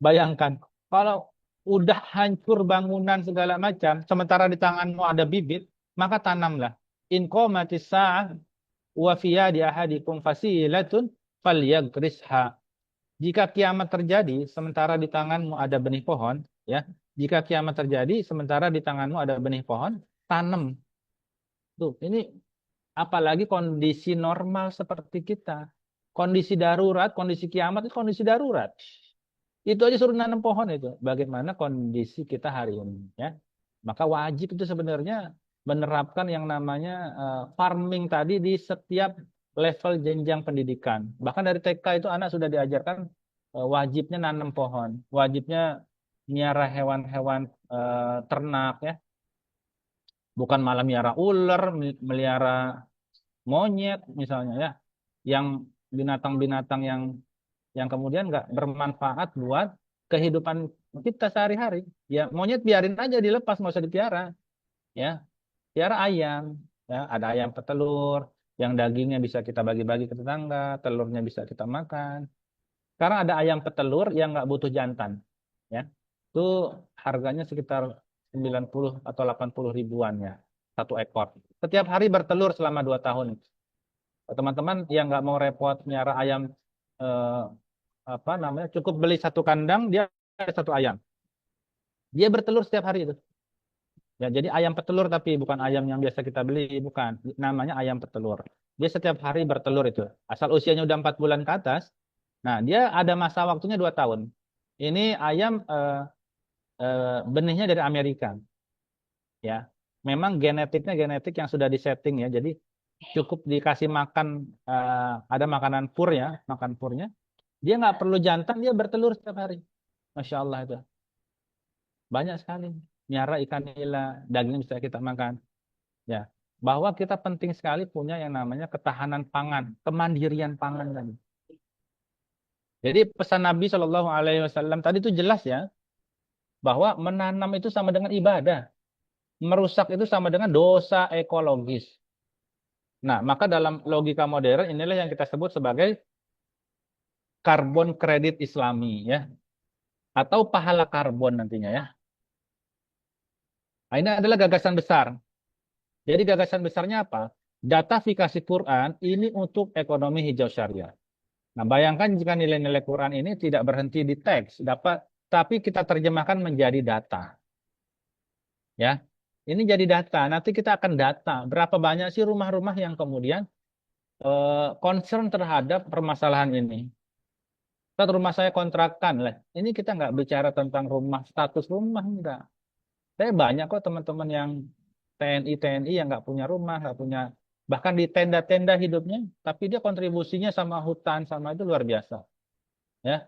Speaker 1: Bayangkan, kalau udah hancur bangunan segala macam, sementara di tanganmu ada bibit, maka tanamlah. In qamatis sa'ah wa fiya di ahadikum fasilatun falyagrisha. Jika kiamat terjadi sementara di tanganmu ada benih pohon, ya. Jika kiamat terjadi sementara di tanganmu ada benih pohon, tanam. Tuh, ini apalagi kondisi normal seperti kita. Kondisi darurat, kondisi kiamat itu kondisi darurat. Itu aja suruh nanam pohon itu. Bagaimana kondisi kita hari ini, ya. Maka wajib itu sebenarnya menerapkan yang namanya farming tadi di setiap level jenjang pendidikan. Bahkan dari TK itu anak sudah diajarkan wajibnya nanam pohon, wajibnya miara hewan-hewan ternak ya, bukan malah miara ular, melihara monyet misalnya ya, yang binatang-binatang yang kemudian nggak bermanfaat buat kehidupan kita sehari-hari. Ya monyet biarin aja dilepas, nggak usah dipiara. Ya, piara ayam. Ya, ada ayam petelur, yang dagingnya bisa kita bagi-bagi ke tetangga, telurnya bisa kita makan. Sekarang ada ayam petelur yang nggak butuh jantan. Ya, itu harganya sekitar 90 atau 80 ribuan ya, satu ekor. Setiap hari bertelur selama 2 tahun. Teman-teman yang nggak mau repot miara ayam, eh, apa namanya, cukup beli satu kandang, dia ada satu ayam. Dia bertelur setiap hari itu. Ya, jadi ayam petelur tapi bukan ayam yang biasa kita beli, bukan. Namanya ayam petelur. Dia setiap hari bertelur itu. Asal usianya udah 4 bulan ke atas, nah dia ada masa waktunya 2 tahun. Ini ayam benihnya dari Amerika, ya. Memang genetiknya genetik yang sudah disetting ya. Jadi cukup dikasih makan, ada makanan pur ya, makan purnya. Dia nggak perlu jantan, dia bertelur setiap hari. Masya Allah itu. Banyak sekali. Miara ikan nila, daging bisa kita makan. Ya, bahwa kita penting sekali punya yang namanya ketahanan pangan, kemandirian pangan tadi. Jadi pesan Nabi Shallallahu Alaihi Wasallam tadi itu jelas ya, bahwa menanam itu sama dengan ibadah, merusak itu sama dengan dosa ekologis. Nah, maka dalam logika modern inilah yang kita sebut sebagai karbon kredit Islami ya, atau pahala karbon nantinya ya. Nah, ini adalah gagasan besar. Jadi gagasan besarnya apa? Datafikasi Quran ini untuk ekonomi hijau syariah. Nah, bayangkan jika nilai-nilai Quran ini tidak berhenti di teks, tapi kita terjemahkan menjadi data. Ya, ini jadi data. Nanti kita akan data berapa banyak sih rumah-rumah yang kemudian concern terhadap permasalahan ini. Saat rumah saya kontrakan lah. Ini kita nggak bicara tentang rumah, status rumah enggak. Saya banyak kok teman-teman yang TNI yang nggak punya rumah, nggak punya, bahkan di tenda-tenda hidupnya, tapi dia kontribusinya sama hutan sama itu luar biasa. Ya.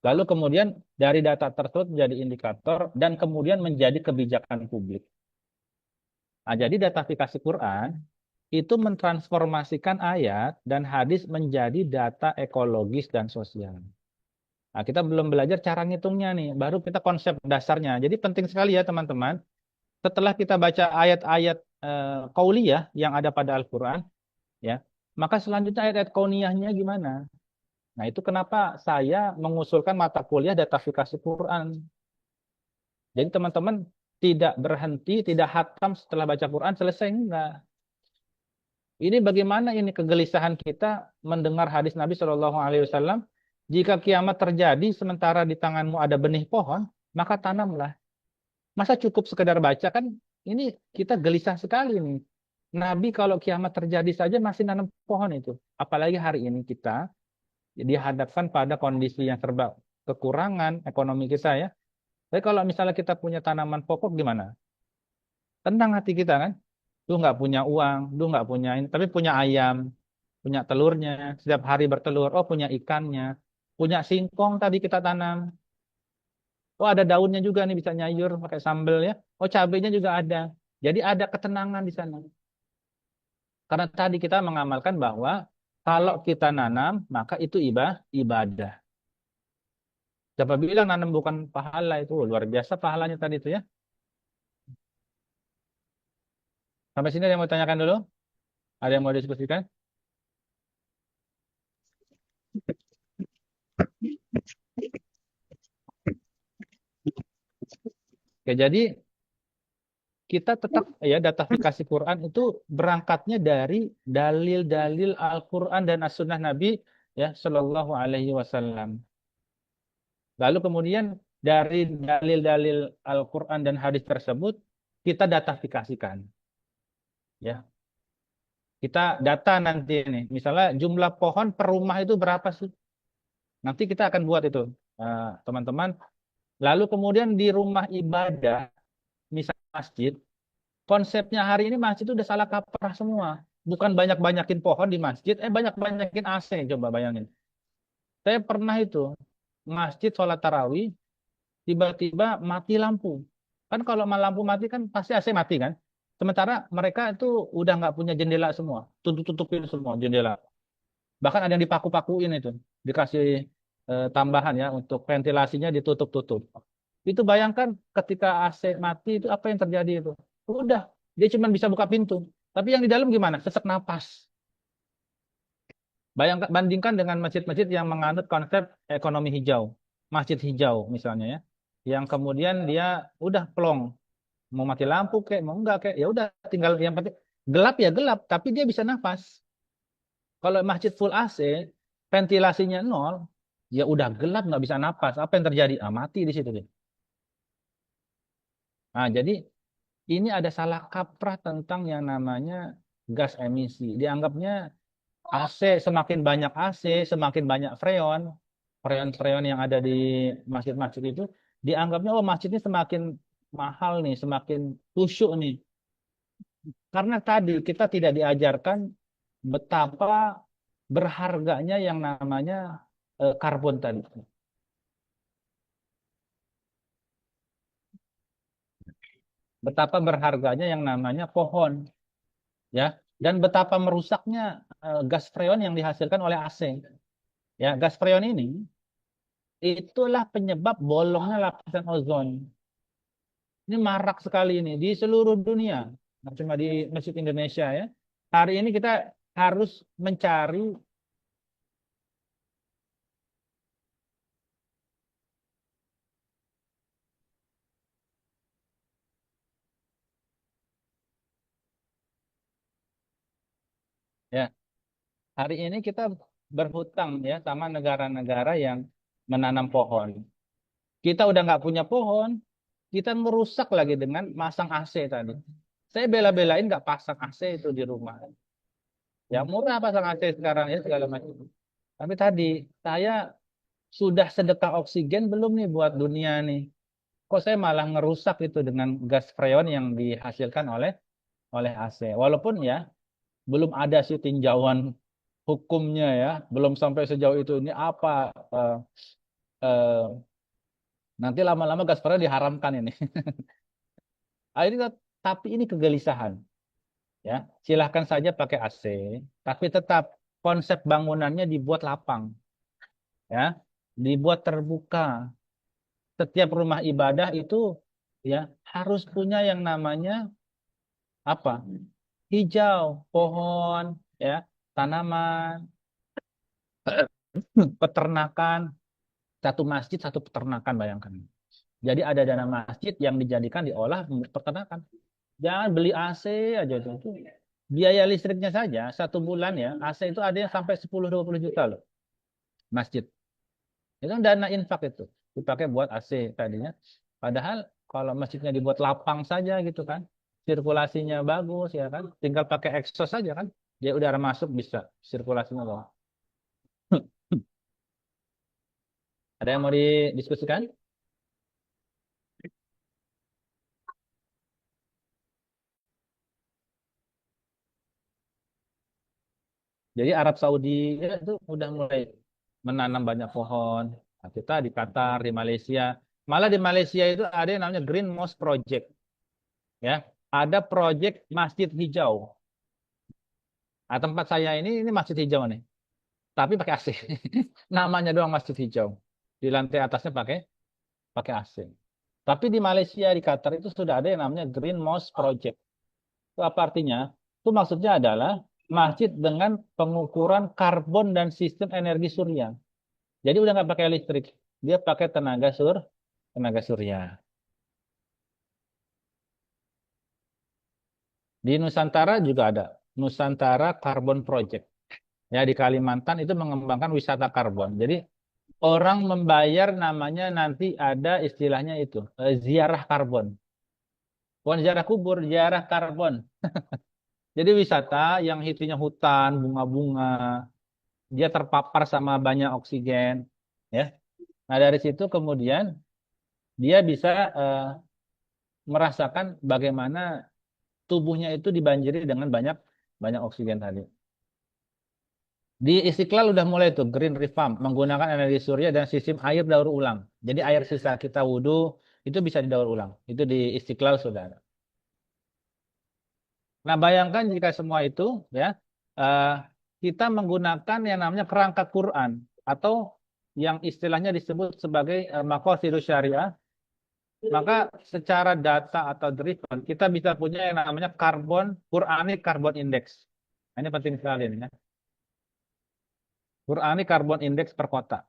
Speaker 1: Lalu kemudian dari data tersebut menjadi indikator dan kemudian menjadi kebijakan publik. Nah, jadi datafikasi Quran itu mentransformasikan ayat dan hadis menjadi data ekologis dan sosial. Nah, kita belum belajar cara ngitungnya nih, baru kita konsep dasarnya. Jadi penting sekali ya teman-teman, setelah kita baca ayat-ayat qauliyah yang ada pada Al-Quran, ya, maka selanjutnya ayat-ayat kauniyahnya gimana? Nah, itu kenapa saya mengusulkan mata kuliah datafikasi Quran. Jadi teman-teman tidak berhenti, tidak hatam setelah baca Quran selesai, enggak. Ini bagaimana ini kegelisahan kita mendengar hadis Nabi Shallallahu Alaihi Wasallam. Jika kiamat terjadi sementara di tanganmu ada benih pohon, maka tanamlah. Masa cukup sekedar baca kan? Ini kita gelisah sekali nih. Nabi kalau kiamat terjadi saja masih nanam pohon itu. Apalagi hari ini kita dihadapkan pada kondisi yang serba kekurangan ekonomi kita ya. Tapi kalau misalnya kita punya tanaman pokok gimana? Tenang hati kita kan? Lu nggak punya uang, lu nggak punya ini, tapi punya ayam, punya telurnya, setiap hari bertelur. Oh, punya ikannya, punya singkong tadi kita tanam. Oh, ada daunnya juga nih bisa nyayur pakai sambal ya. Oh, cabenya juga ada. Jadi ada ketenangan di sana. Karena tadi kita mengamalkan bahwa kalau kita nanam, maka itu ibadah. Siapa bilang nanam bukan pahala itu? Luar biasa pahalanya tadi itu ya. Sampai sini ada yang mau tanyakan dulu? Ada yang mau diskusikan? Oke, jadi kita tetap ya datafikasi Quran itu berangkatnya dari dalil-dalil Al-Quran dan As-Sunnah Nabi ya Shallallahu Alaihi Wasallam. Lalu kemudian dari dalil-dalil Al-Quran dan hadis tersebut kita datafikasikan ya. Kita data nanti ini, misalnya jumlah pohon per rumah itu berapa sih? Nanti kita akan buat itu, teman-teman. Lalu kemudian di rumah ibadah, misal masjid, konsepnya hari ini masjid itu udah salah kaprah semua. Bukan banyak-banyakin pohon di masjid, banyak-banyakin AC. Coba bayangin. Saya pernah itu, masjid sholat tarawih, tiba-tiba mati lampu. Kan kalau lampu mati kan pasti AC mati kan? Sementara mereka itu udah nggak punya jendela semua. Tutup-tutupin semua jendela. Bahkan ada yang dipaku-pakuin itu. Dikasih tambahan ya untuk ventilasinya ditutup-tutup. Itu bayangkan ketika AC mati itu apa yang terjadi itu. Udah, dia cuma bisa buka pintu. Tapi yang di dalam gimana? Sesak napas. Bayangkan, bandingkan dengan masjid-masjid yang menganut konsep ekonomi hijau. Masjid hijau misalnya ya. yang kemudian dia udah plong, mau mati lampu kayak mau enggak kayak ya udah tinggal yang penting gelap ya gelap, tapi dia bisa nafas. Kalau masjid full AC, ventilasinya nol, ya udah gelap nggak bisa nafas. Apa yang terjadi? Ah, mati di situ deh. Nah, jadi ini ada salah kaprah tentang yang namanya gas emisi. Dianggapnya AC, semakin banyak AC, semakin banyak freon. Freon-freon yang ada di masjid-masjid itu dianggapnya oh masjid ini semakin mahal nih, semakin khusyuk nih. Karena tadi kita tidak diajarkan betapa berharganya yang namanya karbon tadi. Betapa berharganya yang namanya pohon, ya. Dan betapa merusaknya gas freon yang dihasilkan oleh AC. Ya, gas freon ini itulah penyebab bolongnya lapisan ozon. Ini marak sekali ini di seluruh dunia, nggak cuma di Masjid Indonesia ya. Hari ini kita harus mencari ya. Hari ini kita berhutang ya sama negara-negara yang menanam pohon. Kita udah nggak punya pohon, kita merusak lagi dengan masang AC tadi. Saya bela-belain nggak pasang AC itu di rumah. Ya murah pasang AC sekarang ya segala macam. Tapi tadi saya sudah sedekah oksigen belum nih buat dunia nih. Kok saya malah ngerusak itu dengan gas freon yang dihasilkan oleh AC. Walaupun ya belum ada sih tinjauan hukumnya ya, belum sampai sejauh itu. Ini apa? eh, eh, Nanti lama-lama gas freon diharamkan ini. Akhirnya, tapi ini kegelisahan. Ya, silahkan saja pakai AC, tapi tetap konsep bangunannya dibuat lapang, ya, dibuat terbuka. Setiap rumah ibadah itu ya harus punya yang namanya apa? Hijau, pohon, ya, tanaman, peternakan. Satu masjid, satu peternakan, bayangkan. Jadi ada dana masjid yang dijadikan diolah untuk peternakan. Jangan beli AC aja itu. Biaya listriknya saja satu bulan ya, AC itu ada yang sampai 10-20 juta loh, masjid. Itu kan dana infak itu, dipakai buat AC tadinya. Padahal kalau masjidnya dibuat lapang saja gitu kan, sirkulasinya bagus ya kan, tinggal pakai exhaust saja kan, dia udara masuk bisa, sirkulasinya bagus. Ada yang mau didiskusikan? Jadi Arab Saudi ya, itu udah mulai menanam banyak pohon. Nah, kita di Qatar, di Malaysia, malah di Malaysia itu ada yang namanya Green Mosque Project, ya. Ada proyek masjid hijau. Nah, tempat saya ini masjid hijau nih, tapi pakai AC. Namanya doang masjid hijau. Di lantai atasnya pakai pakai AC. Tapi di Malaysia, di Qatar itu sudah ada yang namanya Green Mosque Project. Itu apa artinya? Itu maksudnya adalah masjid dengan pengukuran karbon dan sistem energi surya. Jadi udah nggak pakai listrik, dia pakai tenaga surya. Di Nusantara juga ada Nusantara Carbon Project. Ya di Kalimantan itu mengembangkan wisata karbon. Jadi orang membayar namanya nanti ada istilahnya itu ziarah karbon. Bukan ziarah kubur, ziarah karbon. Jadi wisata yang isinya hutan, bunga-bunga, dia terpapar sama banyak oksigen, ya. Nah dari situ kemudian dia bisa merasakan bagaimana tubuhnya itu dibanjiri dengan banyak banyak oksigen tadi. Di Istiqlal udah mulai tuh Green Revamp menggunakan energi surya dan sistem air daur ulang. Jadi air sisa kita wudhu itu bisa didaur ulang. Itu di Istiqlal sudah ada. Nah, bayangkan jika semua itu ya eh, kita menggunakan yang namanya kerangka Quran atau yang istilahnya disebut sebagai maqasidus syariah, maka secara data atau driven kita bisa punya yang namanya Quranic Carbon Index. Nah, ini penting sekali ini ya. Quranic Carbon Index per kota.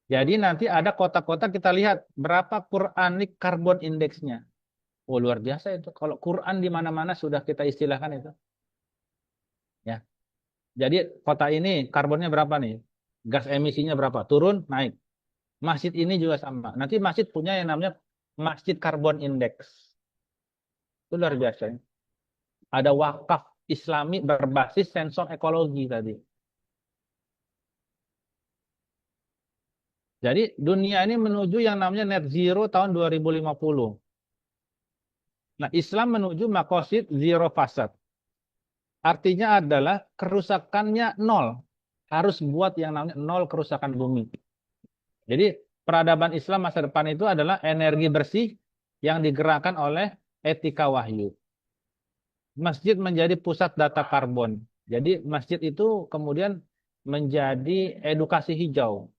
Speaker 1: Jadi nanti ada kota-kota kita lihat berapa Quranic carbon index-nya. Oh, luar biasa itu. Kalau Quran di mana-mana sudah kita istilahkan itu. Ya. Jadi kota ini karbonnya berapa nih? Gas emisinya berapa? Turun, naik. Masjid ini juga sama. Nanti masjid punya yang namanya Masjid Carbon Index. Itu luar biasa. Ya. Ada wakaf Islami berbasis sensor ekologi tadi. Jadi dunia ini menuju yang namanya net zero tahun 2050. Nah, Islam menuju makosid zero fasad. Artinya adalah kerusakannya nol. Harus buat yang namanya nol kerusakan bumi. Jadi peradaban Islam masa depan itu adalah energi bersih yang digerakkan oleh etika wahyu. Masjid menjadi pusat data karbon. Jadi masjid itu kemudian menjadi edukasi hijau.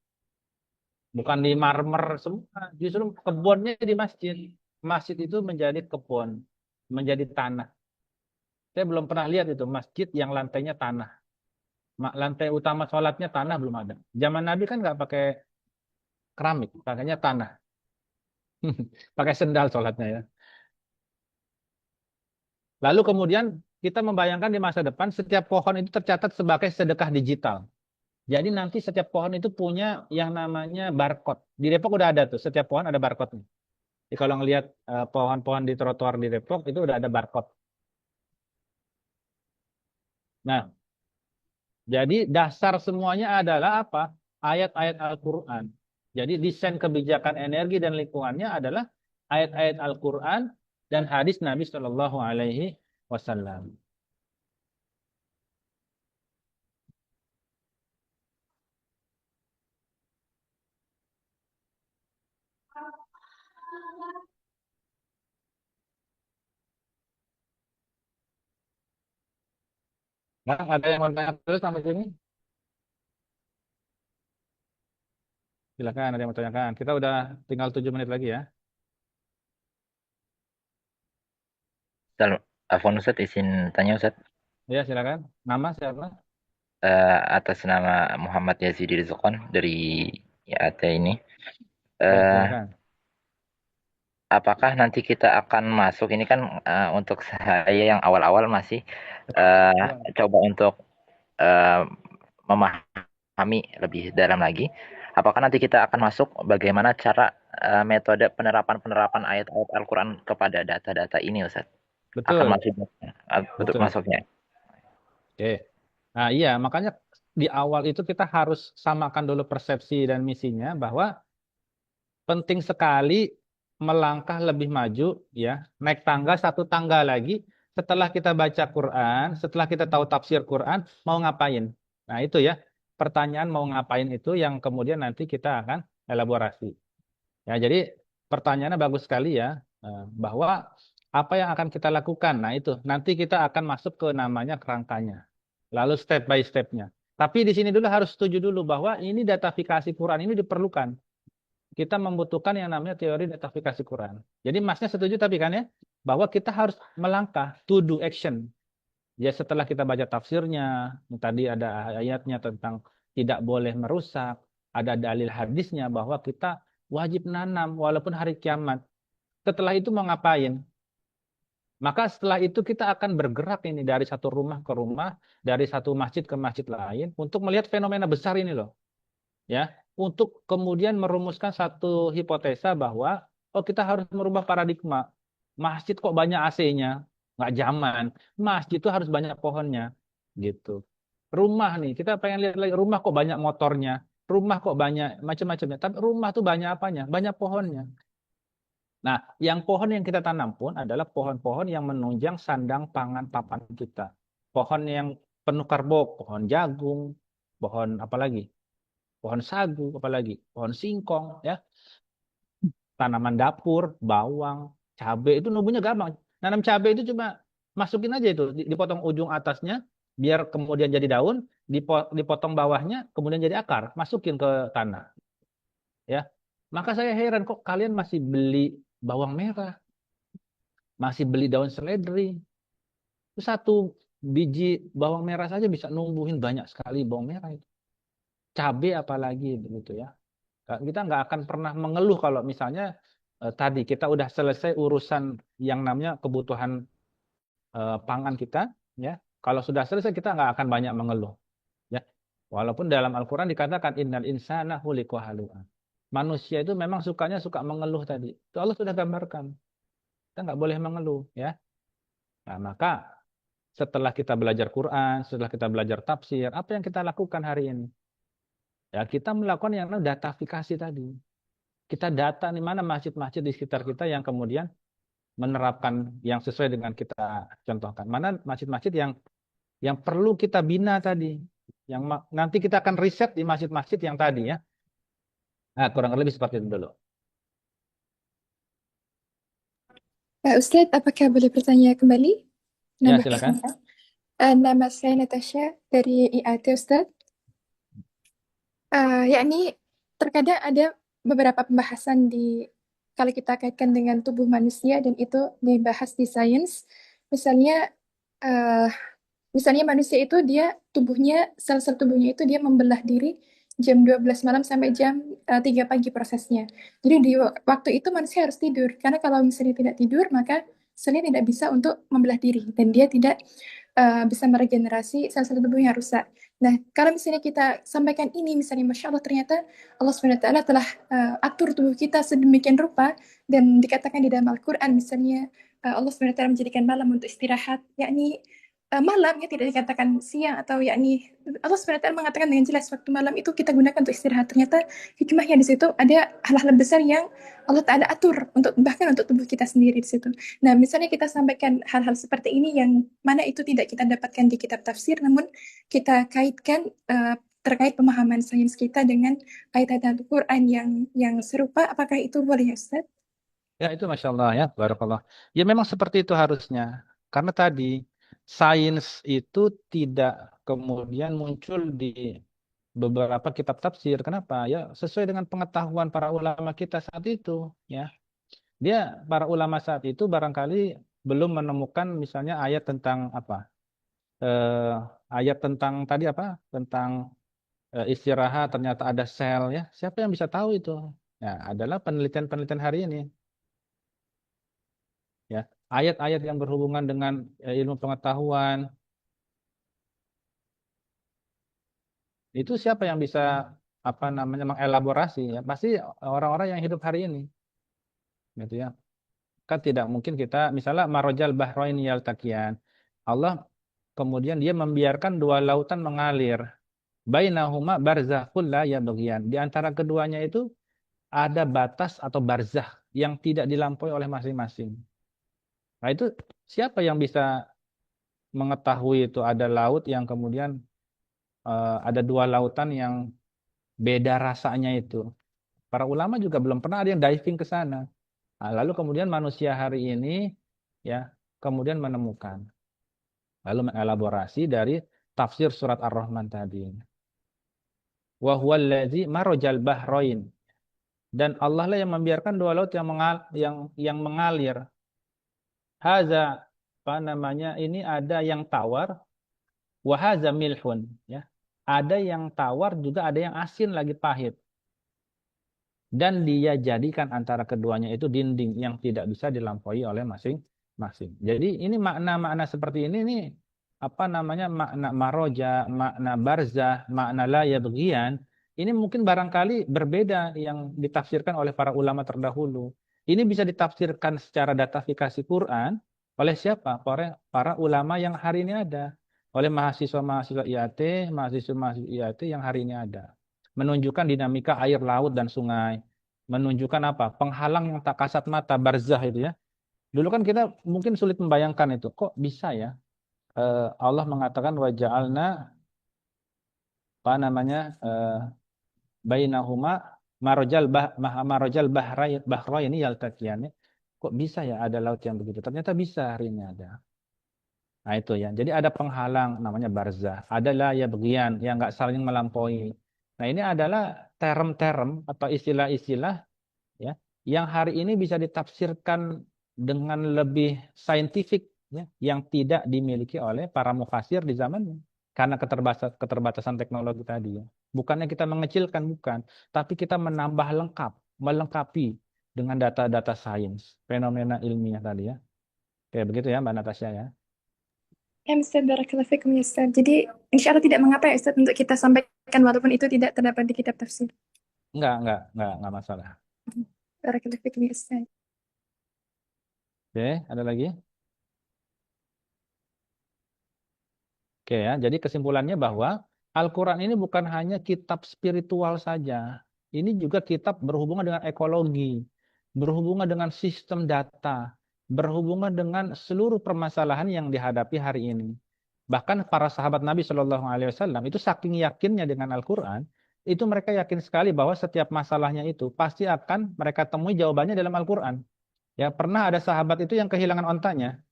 Speaker 1: Bukan di marmer semua. Justru kebunnya di masjid. Masjid itu menjadi kebun. Menjadi tanah. Saya belum pernah lihat itu masjid yang lantainya tanah. Lantai utama sholatnya tanah belum ada. Zaman Nabi kan nggak pakai keramik, pakainya tanah. Pakai sendal sholatnya ya. Lalu kemudian kita membayangkan di masa depan setiap pohon itu tercatat sebagai sedekah digital. Jadi nanti setiap pohon itu punya yang namanya barcode. Di Depok udah ada tuh, setiap pohon ada barcode-nya. Jadi kalau ngelihat pohon-pohon di trotoar di Depok itu udah ada barcode. Nah, jadi dasar semuanya adalah apa? Ayat-ayat Al-Quran. Jadi desain kebijakan energi dan lingkungannya adalah ayat-ayat Al-Quran dan hadis Nabi Shallallahu Alaihi Wasallam. Nah, ada yang mau tanya terus sampai sini? Silakan, ada yang mau tanyakan. Kita udah tinggal 7 menit lagi ya.
Speaker 4: Afwan Ustadz, izin tanya Ustadz.
Speaker 1: Ya, silakan. Nama siapa?
Speaker 4: Atas nama Muhammad Yazidi Rizqon dari YAT ini.
Speaker 1: Baik,
Speaker 4: Eh,
Speaker 1: silakan.
Speaker 4: Apakah nanti kita akan masuk, ini kan untuk saya yang awal-awal masih eh, coba untuk eh, memahami lebih dalam lagi. Apakah nanti kita akan masuk bagaimana cara metode penerapan ayat-ayat Al-Quran kepada data-data ini Ustadz? Akan
Speaker 1: Betul,
Speaker 4: masuk untuk
Speaker 1: betul.
Speaker 4: masuknya.
Speaker 1: Oke. Nah, iya, makanya di awal itu kita harus samakan dulu persepsi dan misinya bahwa penting sekali melangkah lebih maju, ya, naik tangga satu tangga lagi. Setelah kita baca Quran, setelah kita tahu tafsir Quran, mau ngapain? Nah, itu ya, pertanyaan mau ngapain itu yang kemudian nanti kita akan elaborasi. Ya, jadi pertanyaannya bagus sekali ya, bahwa apa yang akan kita lakukan. Nah, itu nanti kita akan masuk ke namanya kerangkanya. Lalu step by stepnya. Tapi di sini dulu harus setuju dulu bahwa ini datafikasi Quran ini diperlukan. Kita membutuhkan yang namanya teori datafikasi Quran. Jadi masnya setuju tapi kan ya, bahwa kita harus melangkah to do action. Ya setelah kita baca tafsirnya, tadi ada ayatnya tentang tidak boleh merusak, ada dalil hadisnya bahwa kita wajib nanam walaupun hari kiamat. Setelah itu mau ngapain? Maka setelah itu kita akan bergerak ini dari satu rumah ke rumah, dari satu masjid ke masjid lain untuk melihat fenomena besar ini loh. Ya, untuk kemudian merumuskan satu hipotesa bahwa oh kita harus merubah paradigma. Masjid kok banyak AC-nya? Nggak zaman. Masjid itu harus banyak pohonnya. Gitu. Rumah nih, kita pengen lihat lagi rumah kok banyak motornya. Rumah kok banyak macam-macamnya. Tapi rumah tuh banyak apanya? Banyak pohonnya. Nah, yang pohon yang kita tanam pun adalah pohon-pohon yang menunjang sandang pangan papan kita. Pohon yang penuh karbo, pohon jagung, pohon apa lagi? Pohon sagu, apalagi pohon singkong, ya, tanaman dapur, bawang, cabai itu numbuhnya gampang. Nanam cabai itu cuma masukin aja itu, dipotong ujung atasnya, biar kemudian jadi daun, dipotong bawahnya, kemudian jadi akar, masukin ke tanah, ya. Maka saya heran kok kalian masih beli bawang merah, masih beli daun seledri. Itu satu biji bawang merah saja bisa numbuhin banyak sekali bawang merah itu. Cabai apalagi begitu ya. Kita nggak akan pernah mengeluh kalau misalnya tadi kita udah selesai urusan yang namanya kebutuhan pangan kita, ya. Kalau sudah selesai kita nggak akan banyak mengeluh, ya. Walaupun dalam Al-Quran dikatakan innal insana khuliqa halu'a. Manusia itu memang suka mengeluh tadi. Itu Allah sudah gambarkan. Kita nggak boleh mengeluh, ya. Nah, maka setelah kita belajar Quran, setelah kita belajar tafsir, apa yang kita lakukan hari ini? Ya, kita melakukan yang namanya datafikasi tadi. Kita data nih mana masjid-masjid di sekitar kita yang kemudian menerapkan yang sesuai dengan kita contohkan. Mana masjid-masjid yang perlu kita bina tadi. Yang nanti kita akan riset di masjid-masjid yang tadi, ya. Nah, kurang lebih seperti itu dulu.
Speaker 3: Ustadz, apakah boleh bertanya kembali?
Speaker 1: Ya,
Speaker 3: Nambah
Speaker 1: silakan.
Speaker 3: pertanyaan. Nama saya Natasha dari IAT, Ustadz. Yakni terkadang ada beberapa pembahasan kalau kita kaitkan dengan tubuh manusia dan itu dibahas di sains. Misalnya, eh, misalnya manusia itu sel-sel tubuhnya itu dia membelah diri jam 12 malam sampai jam 3 pagi prosesnya. Jadi di waktu itu manusia harus tidur, karena kalau misalnya tidak tidur, maka selnya tidak bisa untuk membelah diri, dan dia tidak bisa meregenerasi sel-sel tubuh yang rusak. Nah, kalau misalnya kita sampaikan ini, misalnya Masya Allah, ternyata Allah SWT telah atur tubuh kita sedemikian rupa, dan dikatakan di dalam Al-Quran, misalnya Allah SWT menjadikan malam untuk istirahat, yakni malam, ya tidak dikatakan siang, atau yakni Allah SWT mengatakan dengan jelas waktu malam itu kita gunakan untuk istirahat. Ternyata hikmahnya di situ ada hal-hal besar yang Allah Ta'ala atur bahkan untuk tubuh kita sendiri di situ. Nah, misalnya kita sampaikan hal-hal seperti ini yang mana itu tidak kita dapatkan di kitab tafsir, namun kita kaitkan terkait pemahaman sains kita dengan ayat-ayat Al-Quran yang serupa, apakah itu boleh, ya Ustaz?
Speaker 1: Ya, itu Masya Allah, ya. Barakallah. Ya, memang seperti itu harusnya. Karena tadi, sains itu tidak kemudian muncul di beberapa kitab tafsir. Kenapa? Ya, sesuai dengan pengetahuan para ulama kita saat itu, ya. Para ulama saat itu barangkali belum menemukan misalnya ayat tentang apa? Eh, ayat tentang tadi apa? Tentang istirahat ternyata ada sel, ya. Siapa yang bisa tahu itu? Ya, adalah penelitian-penelitian hari ini. Ya, ayat-ayat yang berhubungan dengan ilmu pengetahuan itu siapa yang bisa apa namanya mengelaborasi, ya pasti orang-orang yang hidup hari ini, gitu ya. Kan tidak mungkin kita misalnya marojal bahrain yaltaqiyan, Allah kemudian dia membiarkan dua lautan mengalir, bainahuma barzakhul la yabghiyan, di antara keduanya itu ada batas atau barzah yang tidak dilampaui oleh masing-masing. Nah, itu siapa yang bisa mengetahui itu ada laut yang kemudian ada dua lautan yang beda rasanya itu. Para ulama juga belum pernah ada yang diving ke sana. Nah, lalu kemudian manusia hari ini ya kemudian menemukan, lalu mengelaborasi dari tafsir surat Ar-Rahman tadi. Wa huwallazi marajal bahrain. Dan Allah lah yang membiarkan dua laut yang mengalir. Haza apa namanya? Ini ada yang tawar, wa haza milhun, ya. Ada yang tawar juga ada yang asin lagi pahit. Dan dia jadikan antara keduanya itu dinding yang tidak bisa dilampaui oleh masing-masing. Jadi ini makna-makna seperti ini nih apa namanya makna maroja, makna barzah, makna la yabghiyan, ini mungkin barangkali berbeda yang ditafsirkan oleh para ulama terdahulu. Ini bisa ditafsirkan secara datafikasi Quran oleh siapa? Para ulama yang hari ini ada. Oleh mahasiswa-mahasiswa IAT, mahasiswa-mahasiswa IAT yang hari ini ada, menunjukkan dinamika air laut dan sungai, menunjukkan apa? Penghalang yang tak kasat mata, barzah itu, ya. Dulu kan kita mungkin sulit membayangkan itu. Kok bisa ya? Allah mengatakan wa ja'alna apa namanya? Bainahuma marajal bahraini yaltaqiyan. Kok bisa ya ada laut yang begitu? Ternyata bisa hari ini ada. Nah, itu ya. Jadi ada penghalang namanya barzah. Ada la yabghiyan yang nggak saling melampaui. Nah, ini adalah term-term atau istilah-istilah, ya, yang hari ini bisa ditafsirkan dengan lebih saintifik, ya, yang tidak dimiliki oleh para mufasir di zamannya karena keterbatasan teknologi tadi, ya. Bukannya kita mengecilkan, bukan. Tapi kita menambah melengkapi dengan data-data sains, fenomena ilmiah tadi ya. Kayak begitu ya Mbak Natasha ya.
Speaker 3: Ya, Ustaz, barakallahu fikum ya Ustaz. Jadi, insya Allah tidak mengapa ya Ustaz untuk kita sampaikan walaupun itu tidak terdapat di kitab tafsir.
Speaker 1: Enggak masalah.
Speaker 3: Barakallahu fikum ya Ustaz.
Speaker 1: Oke, ada lagi? Oke ya, jadi kesimpulannya bahwa Al-Quran ini bukan hanya kitab spiritual saja. Ini juga kitab berhubungan dengan ekologi, berhubungan dengan sistem data, berhubungan dengan seluruh permasalahan yang dihadapi hari ini. Bahkan para sahabat Nabi Shallallahu Alaihi Wasallam itu saking yakinnya dengan Al-Quran, itu mereka yakin sekali bahwa setiap masalahnya itu pasti akan mereka temui jawabannya dalam Al-Quran. Ya, pernah ada sahabat itu yang kehilangan ontanya.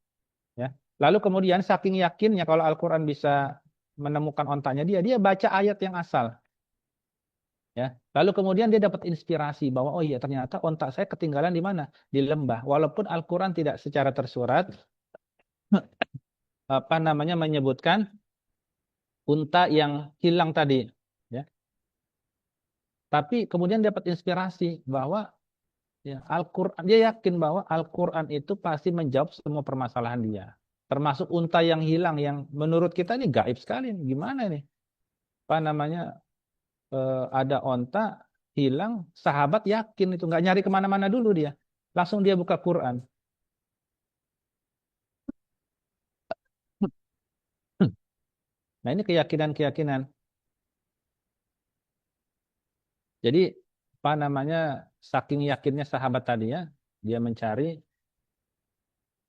Speaker 1: Ya. Lalu kemudian saking yakinnya kalau Al-Quran bisa menemukan ontanya dia baca ayat yang asal. Ya. Lalu kemudian dia dapat inspirasi bahwa oh iya ternyata onta saya ketinggalan di mana? Di lembah. Walaupun Al-Quran tidak secara tersurat menyebutkan unta yang hilang tadi, ya. Tapi kemudian dapat inspirasi bahwa ya, Al-Quran, dia yakin bahwa Al-Quran itu pasti menjawab semua permasalahan dia. Termasuk unta yang hilang yang menurut kita ini gaib sekali. Gimana nih? Ada onta hilang, sahabat yakin itu. Nggak nyari kemana-mana dulu dia. Langsung dia buka Quran. Nah ini keyakinan-keyakinan. Jadi saking yakinnya sahabat tadi ya, dia mencari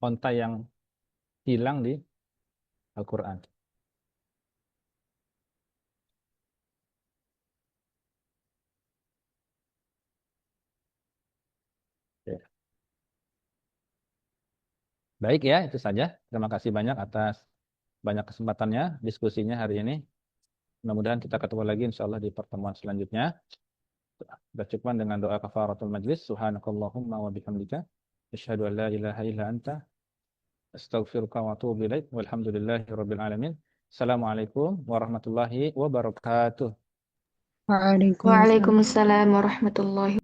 Speaker 1: onta yang hilang di Al-Quran. Ya. Baik ya, itu saja. Terima kasih banyak atas banyak kesempatannya, diskusinya hari ini. Mudah-mudahan kita ketemu lagi insya Allah di pertemuan selanjutnya. Kita cukupkan dengan doa kafaratul majlis. Subhanakallahumma wa bihamdika. Asyhadu an la ilaha illa anta. Astaghfiruka wa atubu ilaik. Walhamdulillahi rabbil alamin. Assalamualaikum warahmatullahi wabarakatuh.
Speaker 2: Waalaikumsalam.
Speaker 5: Waalaikumsalam warahmatullahi